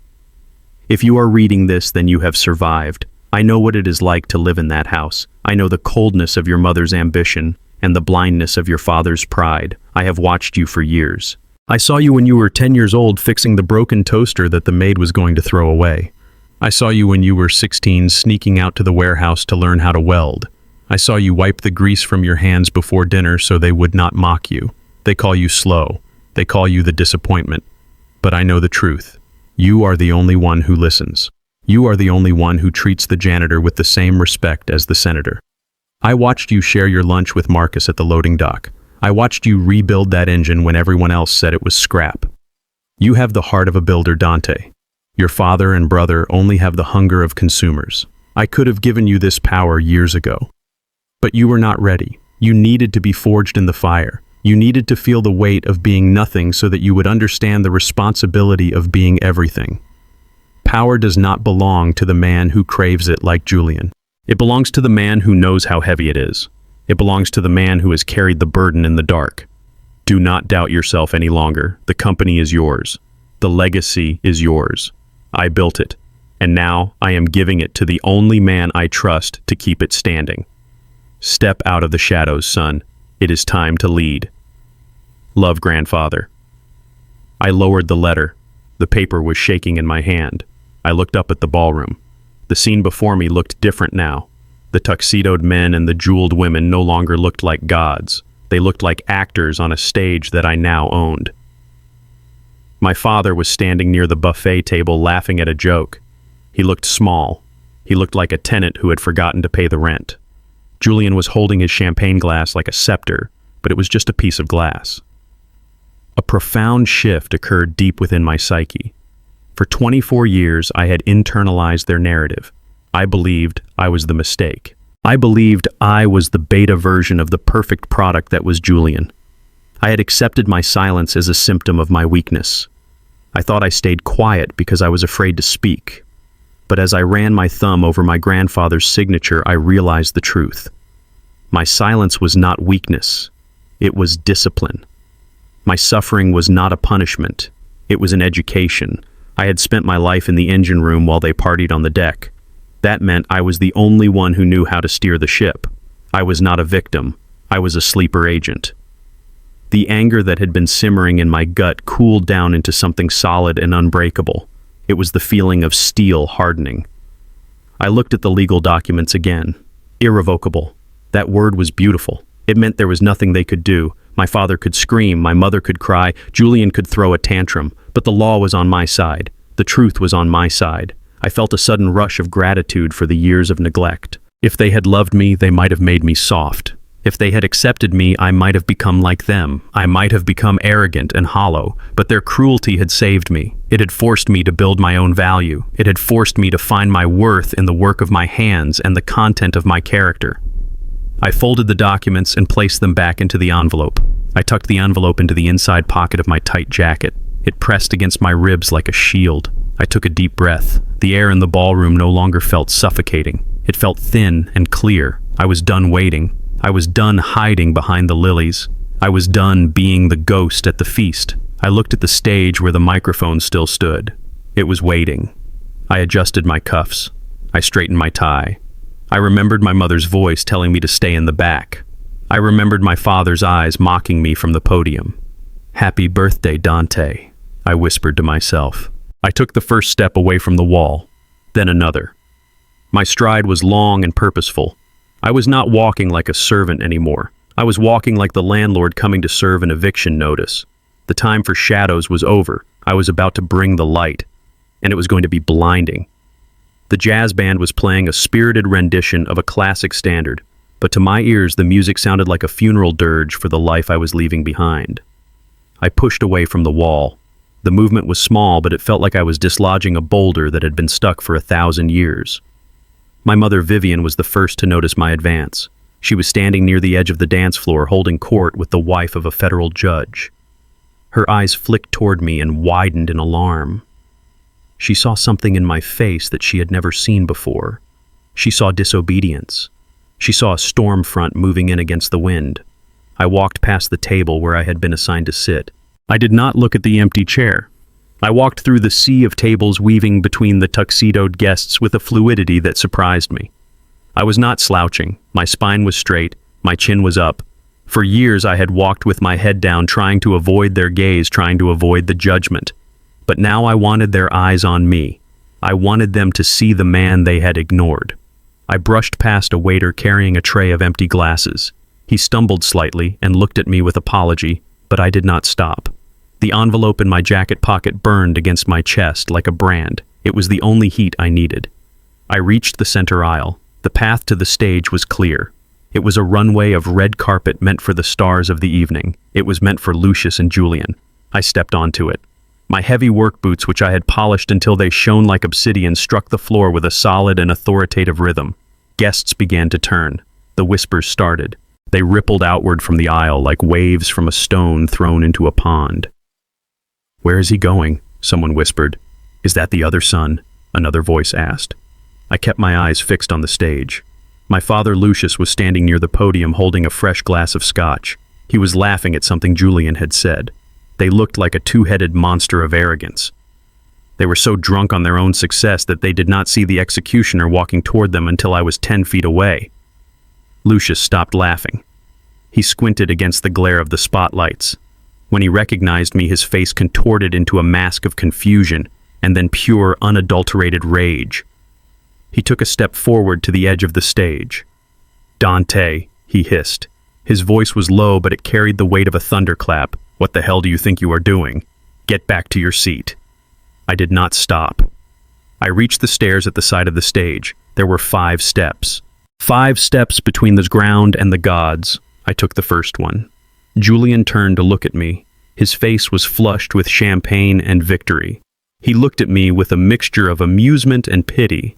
If you are reading this, then you have survived. I know what it is like to live in that house. I know the coldness of your mother's ambition and the blindness of your father's pride. I have watched you for years. I saw you when you were 10 years old fixing the broken toaster that the maid was going to throw away. I saw you when you were 16 sneaking out to the warehouse to learn how to weld. I saw you wipe the grease from your hands before dinner so they would not mock you. They call you slow. They call you the disappointment. But I know the truth. You are the only one who listens. You are the only one who treats the janitor with the same respect as the senator. I watched you share your lunch with Marcus at the loading dock. I watched you rebuild that engine when everyone else said it was scrap. You have the heart of a builder, Dante. Your father and brother only have the hunger of consumers. I could have given you this power years ago. But you were not ready. You needed to be forged in the fire. You needed to feel the weight of being nothing so that you would understand the responsibility of being everything. Power does not belong to the man who craves it like Julian. It belongs to the man who knows how heavy it is. It belongs to the man who has carried the burden in the dark. Do not doubt yourself any longer. The company is yours. The legacy is yours. I built it, and now I am giving it to the only man I trust to keep it standing. Step out of the shadows, son. It is time to lead. Love, grandfather. I lowered the letter. The paper was shaking in my hand. I looked up at the ballroom. The scene before me looked different now. The tuxedoed men and the jeweled women no longer looked like gods. They looked like actors on a stage that I now owned. My father was standing near the buffet table laughing at a joke. He looked small. He looked like a tenant who had forgotten to pay the rent. Julian was holding his champagne glass like a scepter, but it was just a piece of glass. A profound shift occurred deep within my psyche. For 24 years, I had internalized their narrative. I believed I was the mistake. I believed I was the beta version of the perfect product that was Julian. I had accepted my silence as a symptom of my weakness. I thought I stayed quiet because I was afraid to speak. But as I ran my thumb over my grandfather's signature, I realized the truth. My silence was not weakness. It was discipline. My suffering was not a punishment. It was an education. I had spent my life in the engine room while they partied on the deck. That meant I was the only one who knew how to steer the ship. I was not a victim. I was a sleeper agent. The anger that had been simmering in my gut cooled down into something solid and unbreakable. It was the feeling of steel hardening. I looked at the legal documents again. Irrevocable. That word was beautiful. It meant there was nothing they could do. My father could scream, my mother could cry, Julian could throw a tantrum, but the law was on my side. The truth was on my side. I felt a sudden rush of gratitude for the years of neglect. If they had loved me, they might have made me soft. If they had accepted me, I might have become like them. I might have become arrogant and hollow, but their cruelty had saved me. It had forced me to build my own value. It had forced me to find my worth in the work of my hands and the content of my character. I folded the documents and placed them back into the envelope. I tucked the envelope into the inside pocket of my tight jacket. It pressed against my ribs like a shield. I took a deep breath. The air in the ballroom no longer felt suffocating. It felt thin and clear. I was done waiting. I was done hiding behind the lilies. I was done being the ghost at the feast. I looked at the stage where the microphone still stood. It was waiting. I adjusted my cuffs. I straightened my tie. I remembered my mother's voice telling me to stay in the back. I remembered my father's eyes mocking me from the podium. "Happy birthday, Dante," I whispered to myself. I took the first step away from the wall, then another. My stride was long and purposeful. I was not walking like a servant anymore. I was walking like the landlord coming to serve an eviction notice. The time for shadows was over. I was about to bring the light, and it was going to be blinding. The jazz band was playing a spirited rendition of a classic standard, but to my ears the music sounded like a funeral dirge for the life I was leaving behind. I pushed away from the wall. The movement was small, but it felt like I was dislodging a boulder that had been stuck for 1,000 years. My mother Vivian was the first to notice my advance. She was standing near the edge of the dance floor holding court with the wife of a federal judge. Her eyes flicked toward me and widened in alarm. She saw something in my face that she had never seen before. She saw disobedience. She saw a storm front moving in against the wind. I walked past the table where I had been assigned to sit. I did not look at the empty chair. I walked through the sea of tables weaving between the tuxedoed guests with a fluidity that surprised me. I was not slouching. My spine was straight. My chin was up. For years I had walked with my head down, trying to avoid their gaze, trying to avoid the judgment. But now I wanted their eyes on me. I wanted them to see the man they had ignored. I brushed past a waiter carrying a tray of empty glasses. He stumbled slightly and looked at me with apology, but I did not stop. The envelope in my jacket pocket burned against my chest like a brand. It was the only heat I needed. I reached the center aisle. The path to the stage was clear. It was a runway of red carpet meant for the stars of the evening. It was meant for Lucius and Julian. I stepped onto it. My heavy work boots, which I had polished until they shone like obsidian, struck the floor with a solid and authoritative rhythm. Guests began to turn. The whispers started. They rippled outward from the aisle like waves from a stone thrown into a pond. "Where is he going?" someone whispered. "Is that the other son?" another voice asked. I kept my eyes fixed on the stage. My father Lucius was standing near the podium holding a fresh glass of scotch. He was laughing at something Julian had said. They looked like a two-headed monster of arrogance. They were so drunk on their own success that they did not see the executioner walking toward them until I was 10 feet away. Lucius stopped laughing. He squinted against the glare of the spotlights. When he recognized me, his face contorted into a mask of confusion and then pure, unadulterated rage. He took a step forward to the edge of the stage. "Dante," he hissed. His voice was low, but it carried the weight of a thunderclap. "What the hell do you think you are doing? Get back to your seat." I did not stop. I reached the stairs at the side of the stage. There were 5 steps. 5 steps between the ground and the gods. I took the first one. Julian turned to look at me. His face was flushed with champagne and victory. He looked at me with a mixture of amusement and pity.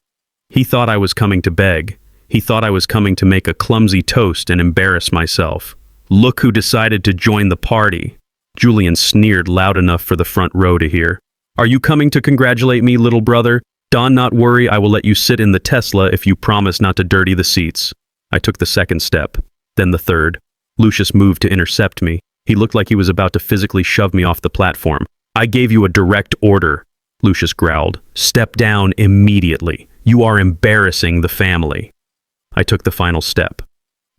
He thought I was coming to beg. He thought I was coming to make a clumsy toast and embarrass myself. "Look who decided to join the party." Julian sneered loud enough for the front row to hear. "Are you coming to congratulate me, little brother? Don, not worry, I will let you sit in the Tesla if you promise not to dirty the seats." I took the second step, then the third. Lucius moved to intercept me. He looked like he was about to physically shove me off the platform. "I gave you a direct order," Lucius growled. "Step down immediately. You are embarrassing the family." I took the final step.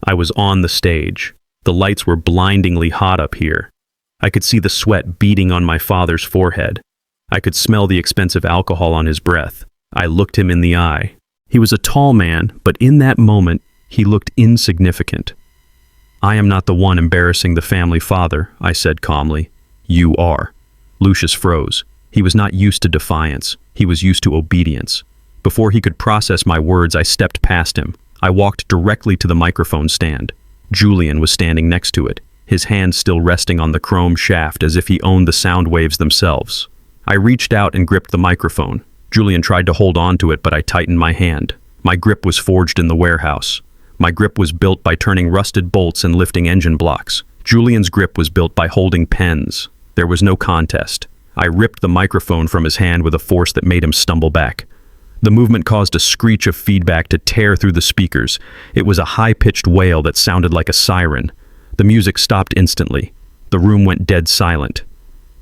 I was on the stage. The lights were blindingly hot up here. I could see the sweat beading on my father's forehead. I could smell the expensive alcohol on his breath. I looked him in the eye. He was a tall man, but in that moment, he looked insignificant. "I am not the one embarrassing the family, father," I said calmly. "You are." Lucius froze. He was not used to defiance. He was used to obedience. Before he could process my words, I stepped past him. I walked directly to the microphone stand. Julian was standing next to it, his hand still resting on the chrome shaft as if he owned the sound waves themselves. I reached out and gripped the microphone. Julian tried to hold on to it, but I tightened my hand. My grip was forged in the warehouse. My grip was built by turning rusted bolts and lifting engine blocks. Julian's grip was built by holding pens. There was no contest. I ripped the microphone from his hand with a force that made him stumble back. The movement caused a screech of feedback to tear through the speakers. It was a high-pitched wail that sounded like a siren. The music stopped instantly. The room went dead silent.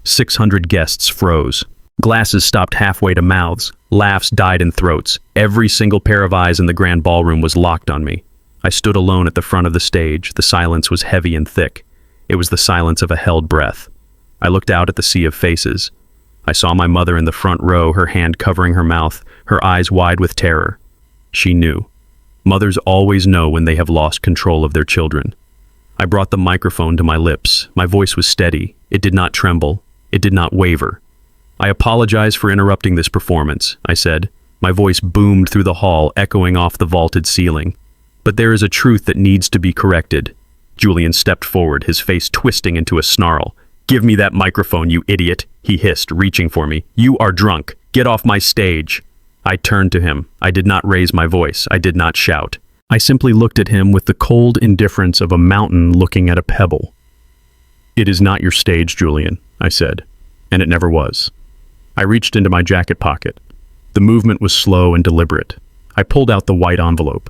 600 guests froze. Glasses stopped halfway to mouths. Laughs died in throats. Every single pair of eyes in the grand ballroom was locked on me. I stood alone at the front of the stage. The silence was heavy and thick. It was the silence of a held breath. I looked out at the sea of faces. I saw my mother in the front row, her hand covering her mouth, her eyes wide with terror. She knew. Mothers always know when they have lost control of their children. I brought the microphone to my lips. My voice was steady. It did not tremble. It did not waver. "I apologize for interrupting this performance," I said. My voice boomed through the hall, echoing off the vaulted ceiling. "But there is a truth that needs to be corrected." Julian stepped forward, his face twisting into a snarl. "Give me that microphone, you idiot," he hissed, reaching for me. "You are drunk. Get off my stage." I turned to him. I did not raise my voice. I did not shout. I simply looked at him with the cold indifference of a mountain looking at a pebble. "It is not your stage, Julian," I said, and it never was. I reached into my jacket pocket. The movement was slow and deliberate. I pulled out the white envelope.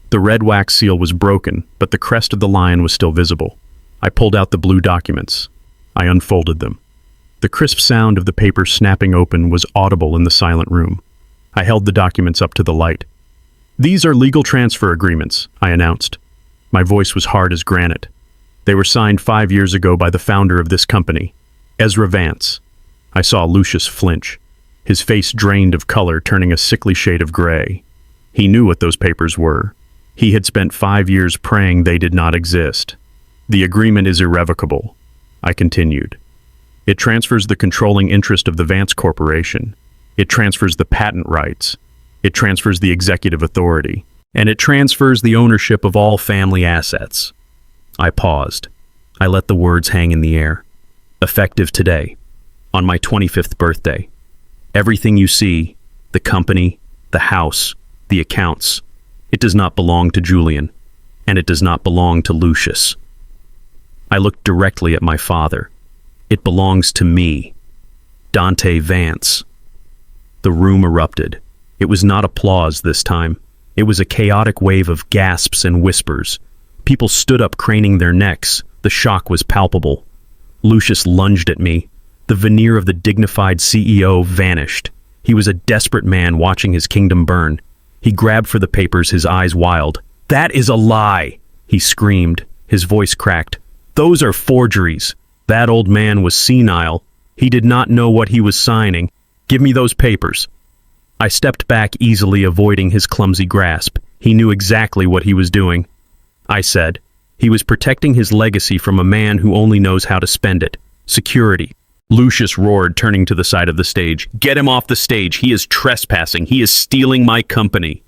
The red wax seal was broken, but the crest of the lion was still visible. I pulled out the blue documents. I unfolded them. The crisp sound of the paper snapping open was audible in the silent room. I held the documents up to the light. "These are legal transfer agreements," I announced. My voice was hard as granite. "They were signed 5 years ago by the founder of this company, Ezra Vance." I saw Lucius flinch, his face drained of color, turning a sickly shade of gray. He knew what those papers were. He had spent 5 years praying they did not exist. "The agreement is irrevocable," I continued. "It transfers the controlling interest of the Vance Corporation. It transfers the patent rights. It transfers the executive authority. And it transfers the ownership of all family assets." I paused. I let the words hang in the air. "Effective today, on my 25th birthday. Everything you see, the company, the house, the accounts, it does not belong to Julian, and it does not belong to Lucius." I looked directly at my father. "It belongs to me, Dante Vance." The room erupted. It was not applause this time. It was a chaotic wave of gasps and whispers. People stood up, craning their necks. The shock was palpable. Lucius lunged at me. The veneer of the dignified CEO vanished. He was a desperate man watching his kingdom burn. He grabbed for the papers, his eyes wild. "That is a lie!" he screamed. His voice cracked. "Those are forgeries. That old man was senile. He did not know what he was signing. Give me those papers." I stepped back easily, avoiding his clumsy grasp. He knew exactly what he was doing. I said, he was protecting his legacy from a man who only knows how to spend it. Security. Lucius roared, turning to the side of the stage. "Get him off the stage. He is trespassing. He is stealing my company."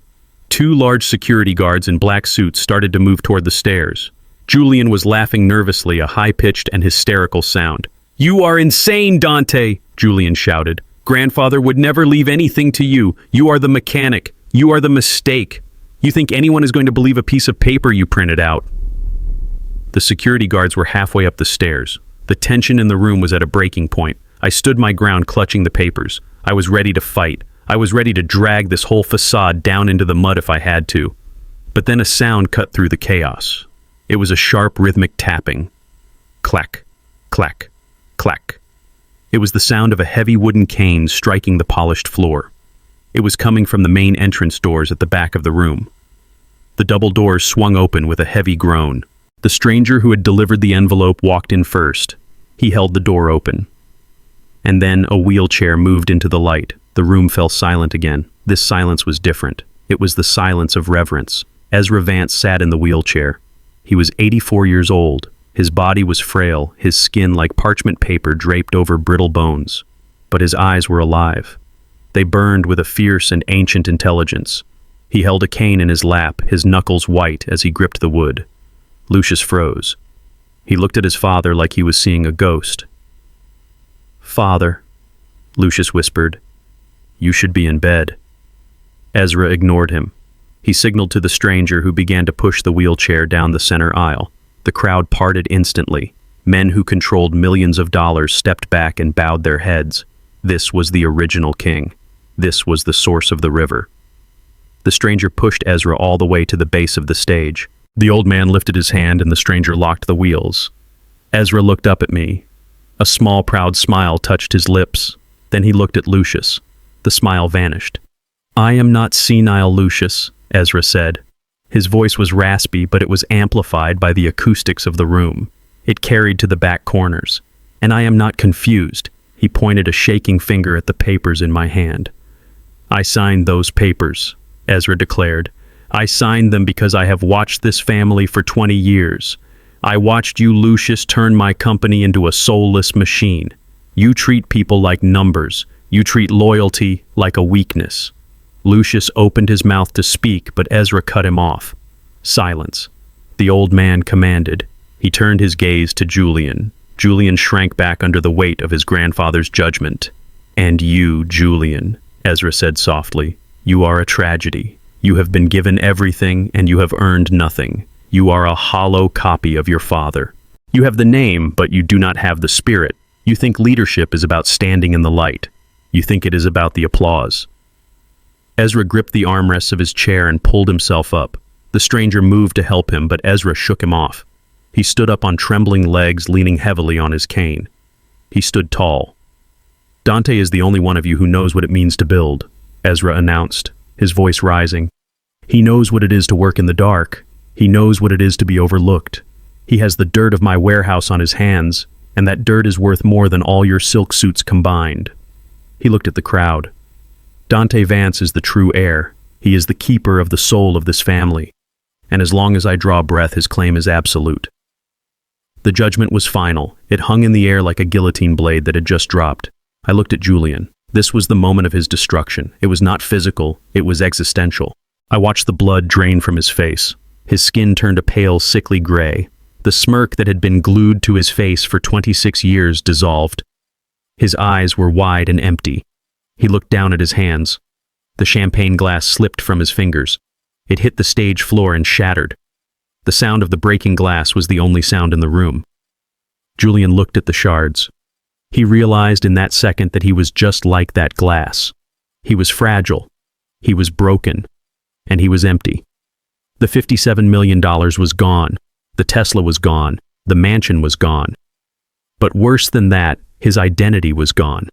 2 large security guards in black suits started to move toward the stairs. Julian was laughing nervously, a high-pitched and hysterical sound. "You are insane, Dante!" Julian shouted. "Grandfather would never leave anything to you. You are the mechanic. You are the mistake. You think anyone is going to believe a piece of paper you printed out?" The security guards were halfway up the stairs. The tension in the room was at a breaking point. I stood my ground, clutching the papers. I was ready to fight. I was ready to drag this whole facade down into the mud if I had to. But then a sound cut through the chaos. It was a sharp, rhythmic tapping. Clack, clack, clack. It was the sound of a heavy wooden cane striking the polished floor. It was coming from the main entrance doors at the back of the room. The double doors swung open with a heavy groan. The stranger who had delivered the envelope walked in first. He held the door open. And then a wheelchair moved into the light. The room fell silent again. This silence was different. It was the silence of reverence. Ezra Vance sat in the wheelchair. He was 84 years old. His body was frail, his skin like parchment paper draped over brittle bones. But his eyes were alive. They burned with a fierce and ancient intelligence. He held a cane in his lap, his knuckles white as he gripped the wood. Lucius froze. He looked at his father like he was seeing a ghost. "Father," Lucius whispered, "you should be in bed." Ezra ignored him. He signaled to the stranger, who began to push the wheelchair down the center aisle. The crowd parted instantly. Men who controlled millions of dollars stepped back and bowed their heads. This was the original king. This was the source of the river. The stranger pushed Ezra all the way to the base of the stage. The old man lifted his hand and the stranger locked the wheels. Ezra looked up at me. A small, proud smile touched his lips. Then he looked at Lucius. The smile vanished. "I am not senile, Lucius," Ezra said. His voice was raspy, but it was amplified by the acoustics of the room. It carried to the back corners. "And I am not confused." He pointed a shaking finger at the papers in my hand. "I signed those papers," Ezra declared. "I signed them because I have watched this family for 20 years. I watched you, Lucius, turn my company into a soulless machine. You treat people like numbers. You treat loyalty like a weakness." Lucius opened his mouth to speak, but Ezra cut him off. "Silence," the old man commanded. He turned his gaze to Julian. Julian shrank back under the weight of his grandfather's judgment. "And you, Julian," Ezra said softly, "you are a tragedy. You have been given everything, and you have earned nothing. You are a hollow copy of your father. You have the name, but you do not have the spirit. You think leadership is about standing in the light. You think it is about the applause." Ezra gripped the armrests of his chair and pulled himself up. The stranger moved to help him, but Ezra shook him off. He stood up on trembling legs, leaning heavily on his cane. He stood tall. "Dante is the only one of you who knows what it means to build," Ezra announced, his voice rising. "He knows what it is to work in the dark. He knows what it is to be overlooked. He has the dirt of my warehouse on his hands, and that dirt is worth more than all your silk suits combined." He looked at the crowd. "Dante Vance is the true heir. He is the keeper of the soul of this family. And as long as I draw breath, his claim is absolute." The judgment was final. It hung in the air like a guillotine blade that had just dropped. I looked at Julian. This was the moment of his destruction. It was not physical, it was existential. I watched the blood drain from his face. His skin turned a pale, sickly gray. The smirk that had been glued to his face for 26 years dissolved. His eyes were wide and empty. He looked down at his hands. The champagne glass slipped from his fingers. It hit the stage floor and shattered. The sound of the breaking glass was the only sound in the room. Julian looked at the shards. He realized in that second that he was just like that glass. He was fragile. He was broken. And he was empty. The $57 million was gone. The Tesla was gone. The mansion was gone. But worse than that, his identity was gone.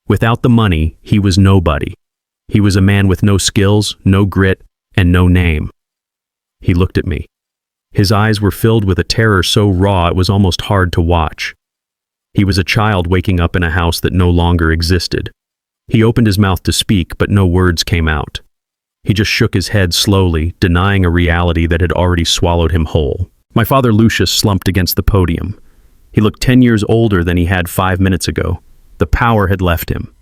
Without the money, he was nobody. He was a man with no skills, no grit, and no name. He looked at me. His eyes were filled with a terror so raw it was almost hard to watch. He was a child waking up in a house that no longer existed. He opened his mouth to speak, but no words came out. He just shook his head slowly, denying a reality that had already swallowed him whole. My father Lucius slumped against the podium. He looked 10 years older than he had 5 minutes ago. The power had left him.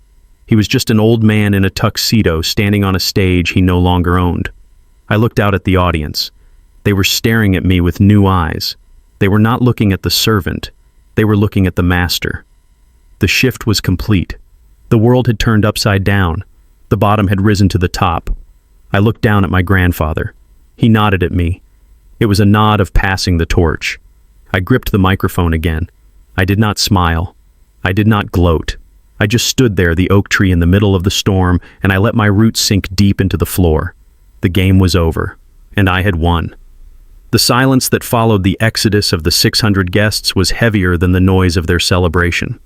He was just an old man in a tuxedo standing on a stage he no longer owned. I looked out at the audience. They were staring at me with new eyes. They were not looking at the servant. They were looking at the master. The shift was complete. The world had turned upside down. The bottom had risen to the top. I looked down at my grandfather. He nodded at me. It was a nod of passing the torch. I gripped the microphone again. I did not smile. I did not gloat. I just stood there, the oak tree in the middle of the storm, and I let my roots sink deep into the floor. The game was over, and I had won. The silence that followed the exodus of the 600 guests was heavier than the noise of their celebration.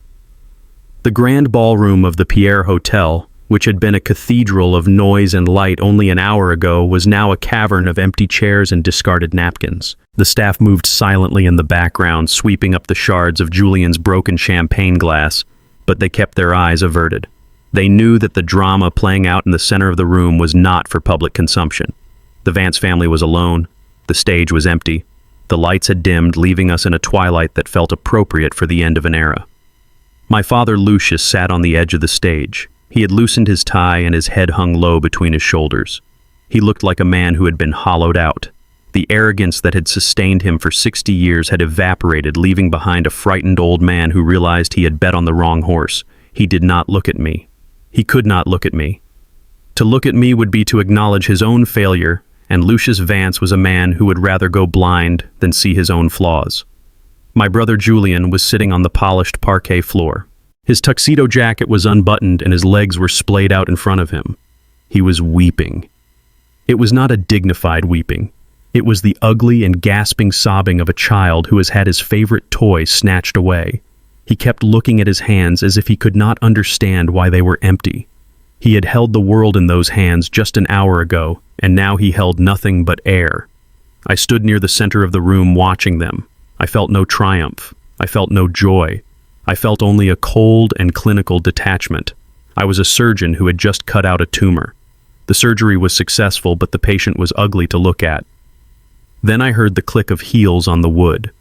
The grand ballroom of the Pierre Hotel, which had been a cathedral of noise and light only an hour ago, was now a cavern of empty chairs and discarded napkins. The staff moved silently in the background, sweeping up the shards of Julian's broken champagne glass, but they kept their eyes averted. They knew that the drama playing out in the center of the room was not for public consumption. The Vance family was alone. The stage was empty. The lights had dimmed, leaving us in a twilight that felt appropriate for the end of an era. My father Lucius sat on the edge of the stage. He had loosened his tie and his head hung low between his shoulders. He looked like a man who had been hollowed out. The arrogance that had sustained him for 60 years had evaporated, leaving behind a frightened old man who realized he had bet on the wrong horse. He did not look at me. He could not look at me. To look at me would be to acknowledge his own failure, and Lucius Vance was a man who would rather go blind than see his own flaws. My brother Julian was sitting on the polished parquet floor. His tuxedo jacket was unbuttoned and his legs were splayed out in front of him. He was weeping. It was not a dignified weeping. It was the ugly and gasping sobbing of a child who has had his favorite toy snatched away. He kept looking at his hands as if he could not understand why they were empty. He had held the world in those hands just an hour ago, and now he held nothing but air. I stood near the center of the room watching them. I felt no triumph. I felt no joy. I felt only a cold and clinical detachment. I was a surgeon who had just cut out a tumor. The surgery was successful, but the patient was ugly to look at. Then I heard the click of heels on the wood.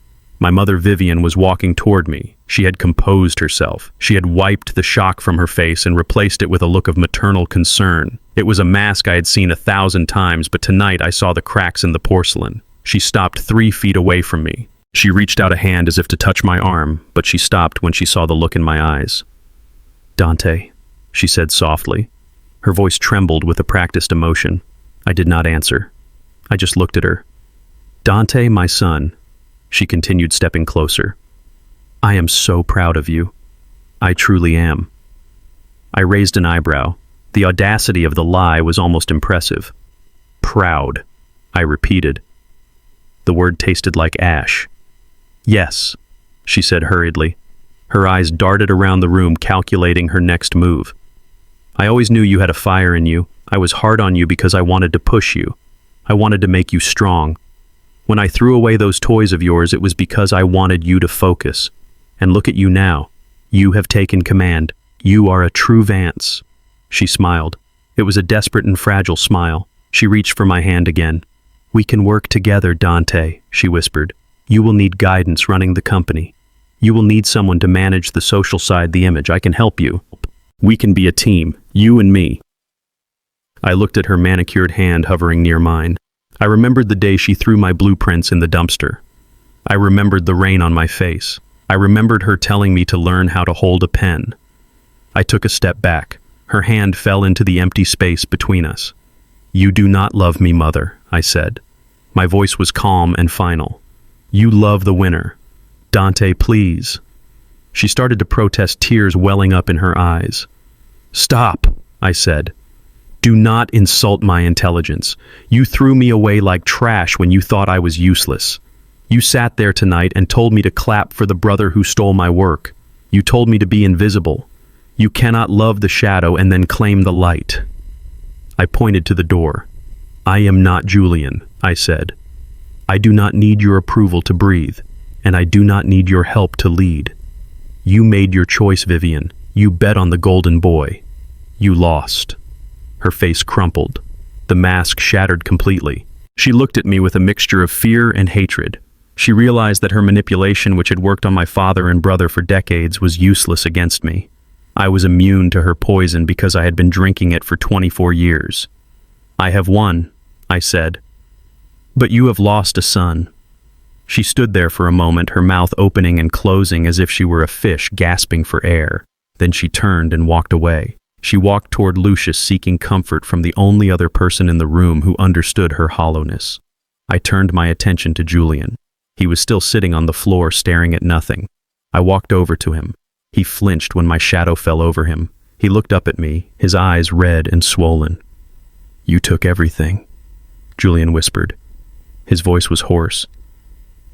My mother Vivian was walking toward me. She had composed herself. She had wiped the shock from her face and replaced it with a look of maternal concern. It was a mask I had seen 1,000 times, but tonight I saw the cracks in the porcelain. She stopped 3 feet away from me. She reached out a hand as if to touch my arm, but she stopped when she saw the look in my eyes. "Dante," she said softly. Her voice trembled with a practiced emotion. I did not answer. I just looked at her. "Dante, my son," she continued, stepping closer. "I am so proud of you. I truly am." I raised an eyebrow. The audacity of the lie was almost impressive. "Proud," I repeated. The word tasted like ash. "Yes," she said hurriedly. Her eyes darted around the room, calculating her next move. "I always knew you had a fire in you. I was hard on you because I wanted to push you. I wanted to make you strong. When I threw away those toys of yours, it was because I wanted you to focus. And look at you now. You have taken command. You are a true Vance." She smiled. It was a desperate and fragile smile. She reached for my hand again. "We can work together, Dante," she whispered. "You will need guidance running the company. You will need someone to manage the social side, the image. I can help you. We can be a team, you and me." I looked at her manicured hand hovering near mine. I remembered the day she threw my blueprints in the dumpster. I remembered the rain on my face. I remembered her telling me to learn how to hold a pen. I took a step back. Her hand fell into the empty space between us. "You do not love me, Mother," I said. My voice was calm and final. "You love the winner. Dante, please." She started to protest, tears welling up in her eyes. "Stop," I said. "Do not insult my intelligence. You threw me away like trash when you thought I was useless. You sat there tonight and told me to clap for the brother who stole my work. You told me to be invisible. You cannot love the shadow and then claim the light." I pointed to the door. "I am not Julian," I said. "I do not need your approval to breathe, and I do not need your help to lead. You made your choice, Vivian. You bet on the golden boy. You lost." Her face crumpled. The mask shattered completely. She looked at me with a mixture of fear and hatred. She realized that her manipulation, which had worked on my father and brother for decades, was useless against me. I was immune to her poison because I had been drinking it for 24 years. "I have won," I said. "But you have lost a son." She stood there for a moment, her mouth opening and closing as if she were a fish gasping for air. Then she turned and walked away. She walked toward Lucius, seeking comfort from the only other person in the room who understood her hollowness. I turned my attention to Julian. He was still sitting on the floor, staring at nothing. I walked over to him. He flinched when my shadow fell over him. He looked up at me, his eyes red and swollen. "You took everything," Julian whispered. His voice was hoarse.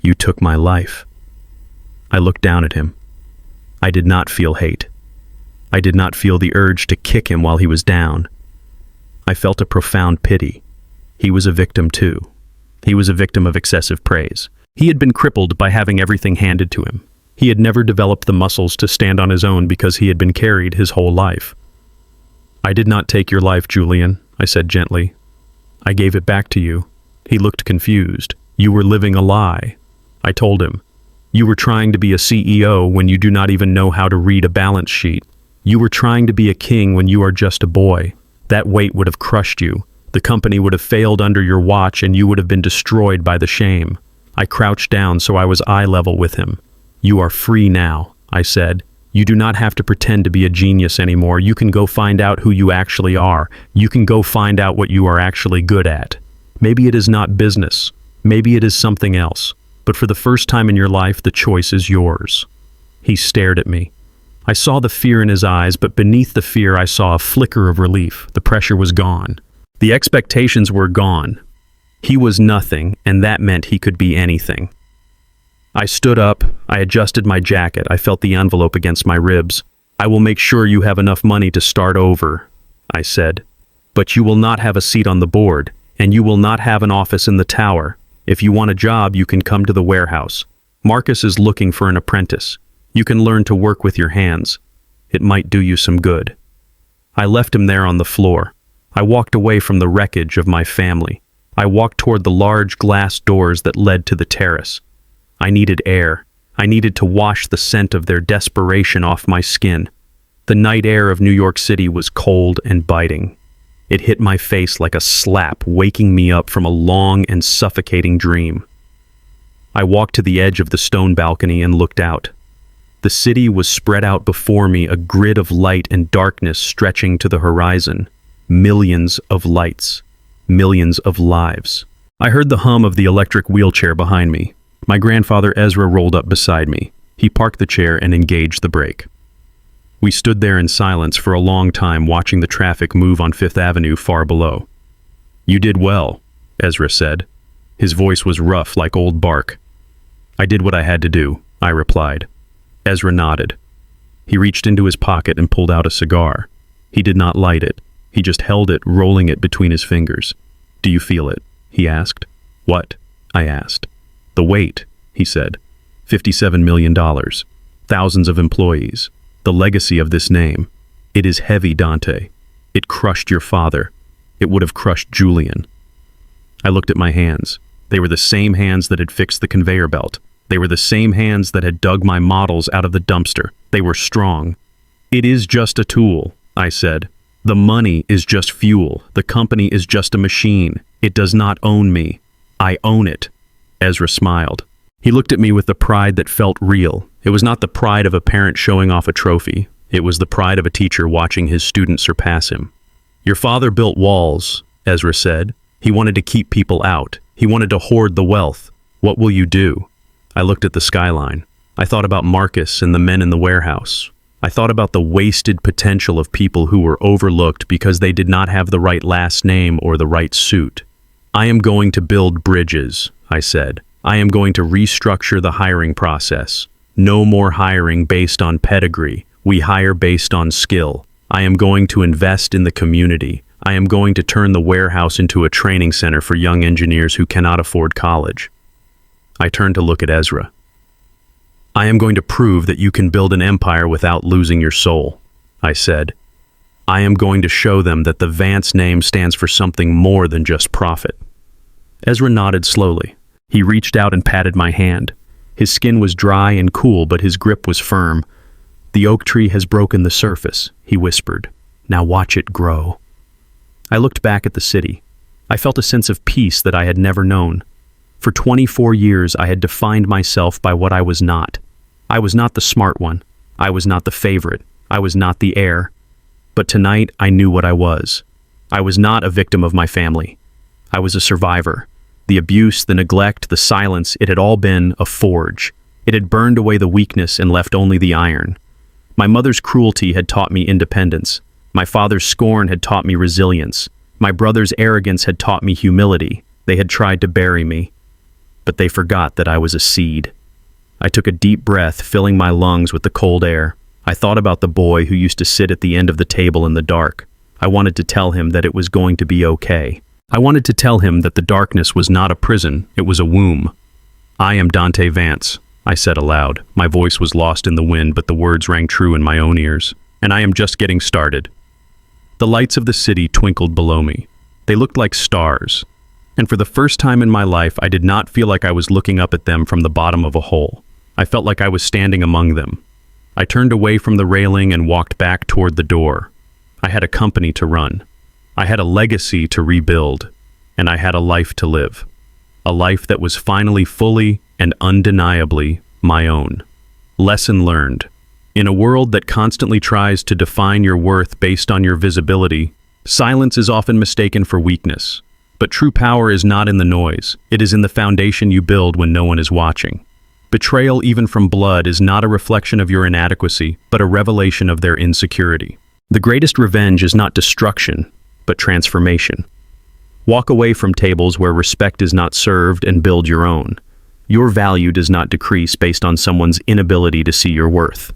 "You took my life." I looked down at him. I did not feel hate. I did not feel the urge to kick him while he was down. I felt a profound pity. He was a victim too. He was a victim of excessive praise. He had been crippled by having everything handed to him. He had never developed the muscles to stand on his own because he had been carried his whole life. "I did not take your life, Julian," I said gently. "I gave it back to you." He looked confused. "You were living a lie," I told him. "You were trying to be a CEO when you do not even know how to read a balance sheet. You were trying to be a king when you are just a boy. That weight would have crushed you. The company would have failed under your watch and you would have been destroyed by the shame." I crouched down so I was eye level with him. "You are free now," I said. "You do not have to pretend to be a genius anymore. You can go find out who you actually are. You can go find out what you are actually good at. Maybe it is not business. Maybe it is something else. But for the first time in your life, the choice is yours." He stared at me. I saw the fear in his eyes, but beneath the fear I saw a flicker of relief. The pressure was gone. The expectations were gone. He was nothing, and that meant he could be anything. I stood up. I adjusted my jacket. I felt the envelope against my ribs. "I will make sure you have enough money to start over," I said. "But you will not have a seat on the board, and you will not have an office in the tower. If you want a job, you can come to the warehouse. Marcus is looking for an apprentice. You can learn to work with your hands. It might do you some good." I left him there on the floor. I walked away from the wreckage of my family. I walked toward the large glass doors that led to the terrace. I needed air. I needed to wash the scent of their desperation off my skin. The night air of New York City was cold and biting. It hit my face like a slap, waking me up from a long and suffocating dream. I walked to the edge of the stone balcony and looked out. The city was spread out before me, a grid of light and darkness stretching to the horizon. Millions of lights. Millions of lives. I heard the hum of the electric wheelchair behind me. My grandfather Ezra rolled up beside me. He parked the chair and engaged the brake. We stood there in silence for a long time, watching the traffic move on Fifth Avenue far below. "You did well," Ezra said. His voice was rough like old bark. "I did what I had to do," I replied. Ezra nodded. He reached into his pocket and pulled out a cigar. He did not light it. He just held it, rolling it between his fingers. "Do you feel it?" he asked. "What?" I asked. "The weight," he said. $57 million. Thousands of employees. The legacy of this name. It is heavy, Dante. It crushed your father. It would have crushed Julian. I looked at my hands. They were the same hands that had fixed the conveyor belt. They were the same hands that had dug my models out of the dumpster. They were strong. "It is just a tool," I said. "The money is just fuel. The company is just a machine. It does not own me. I own it." Ezra smiled. He looked at me with the pride that felt real. It was not the pride of a parent showing off a trophy. It was the pride of a teacher watching his student surpass him. "Your father built walls," Ezra said. "He wanted to keep people out. He wanted to hoard the wealth. What will you do?" I looked at the skyline. I thought about Marcus and the men in the warehouse. I thought about the wasted potential of people who were overlooked because they did not have the right last name or the right suit. "I am going to build bridges," I said. "I am going to restructure the hiring process. No more hiring based on pedigree. We hire based on skill. I am going to invest in the community. I am going to turn the warehouse into a training center for young engineers who cannot afford college." I turned to look at Ezra. "I am going to prove that you can build an empire without losing your soul," I said. "I am going to show them that the Vance name stands for something more than just profit." Ezra nodded slowly. He reached out and patted my hand. His skin was dry and cool, but his grip was firm. "The oak tree has broken the surface," he whispered. "Now watch it grow." I looked back at the city. I felt a sense of peace that I had never known. For 24 years, I had defined myself by what I was not. I was not the smart one. I was not the favorite. I was not the heir. But tonight, I knew what I was. I was not a victim of my family. I was a survivor. The abuse, the neglect, the silence, it had all been a forge. It had burned away the weakness and left only the iron. My mother's cruelty had taught me independence. My father's scorn had taught me resilience. My brother's arrogance had taught me humility. They had tried to bury me. But they forgot that I was a seed. I took a deep breath, filling my lungs with the cold air. I thought about the boy who used to sit at the end of the table in the dark. I wanted to tell him that it was going to be okay. I wanted to tell him that the darkness was not a prison, it was a womb. "I am Dante Vance," I said aloud. My voice was lost in the wind, but the words rang true in my own ears. "And I am just getting started." The lights of the city twinkled below me. They looked like stars. And for the first time in my life, I did not feel like I was looking up at them from the bottom of a hole. I felt like I was standing among them. I turned away from the railing and walked back toward the door. I had a company to run. I had a legacy to rebuild. And I had a life to live. A life that was finally fully and undeniably my own. Lesson learned. In a world that constantly tries to define your worth based on your visibility, silence is often mistaken for weakness. But true power is not in the noise. It is in the foundation you build when no one is watching. Betrayal, even from blood, is not a reflection of your inadequacy, but a revelation of their insecurity. The greatest revenge is not destruction, but transformation. Walk away from tables where respect is not served and build your own. Your value does not decrease based on someone's inability to see your worth.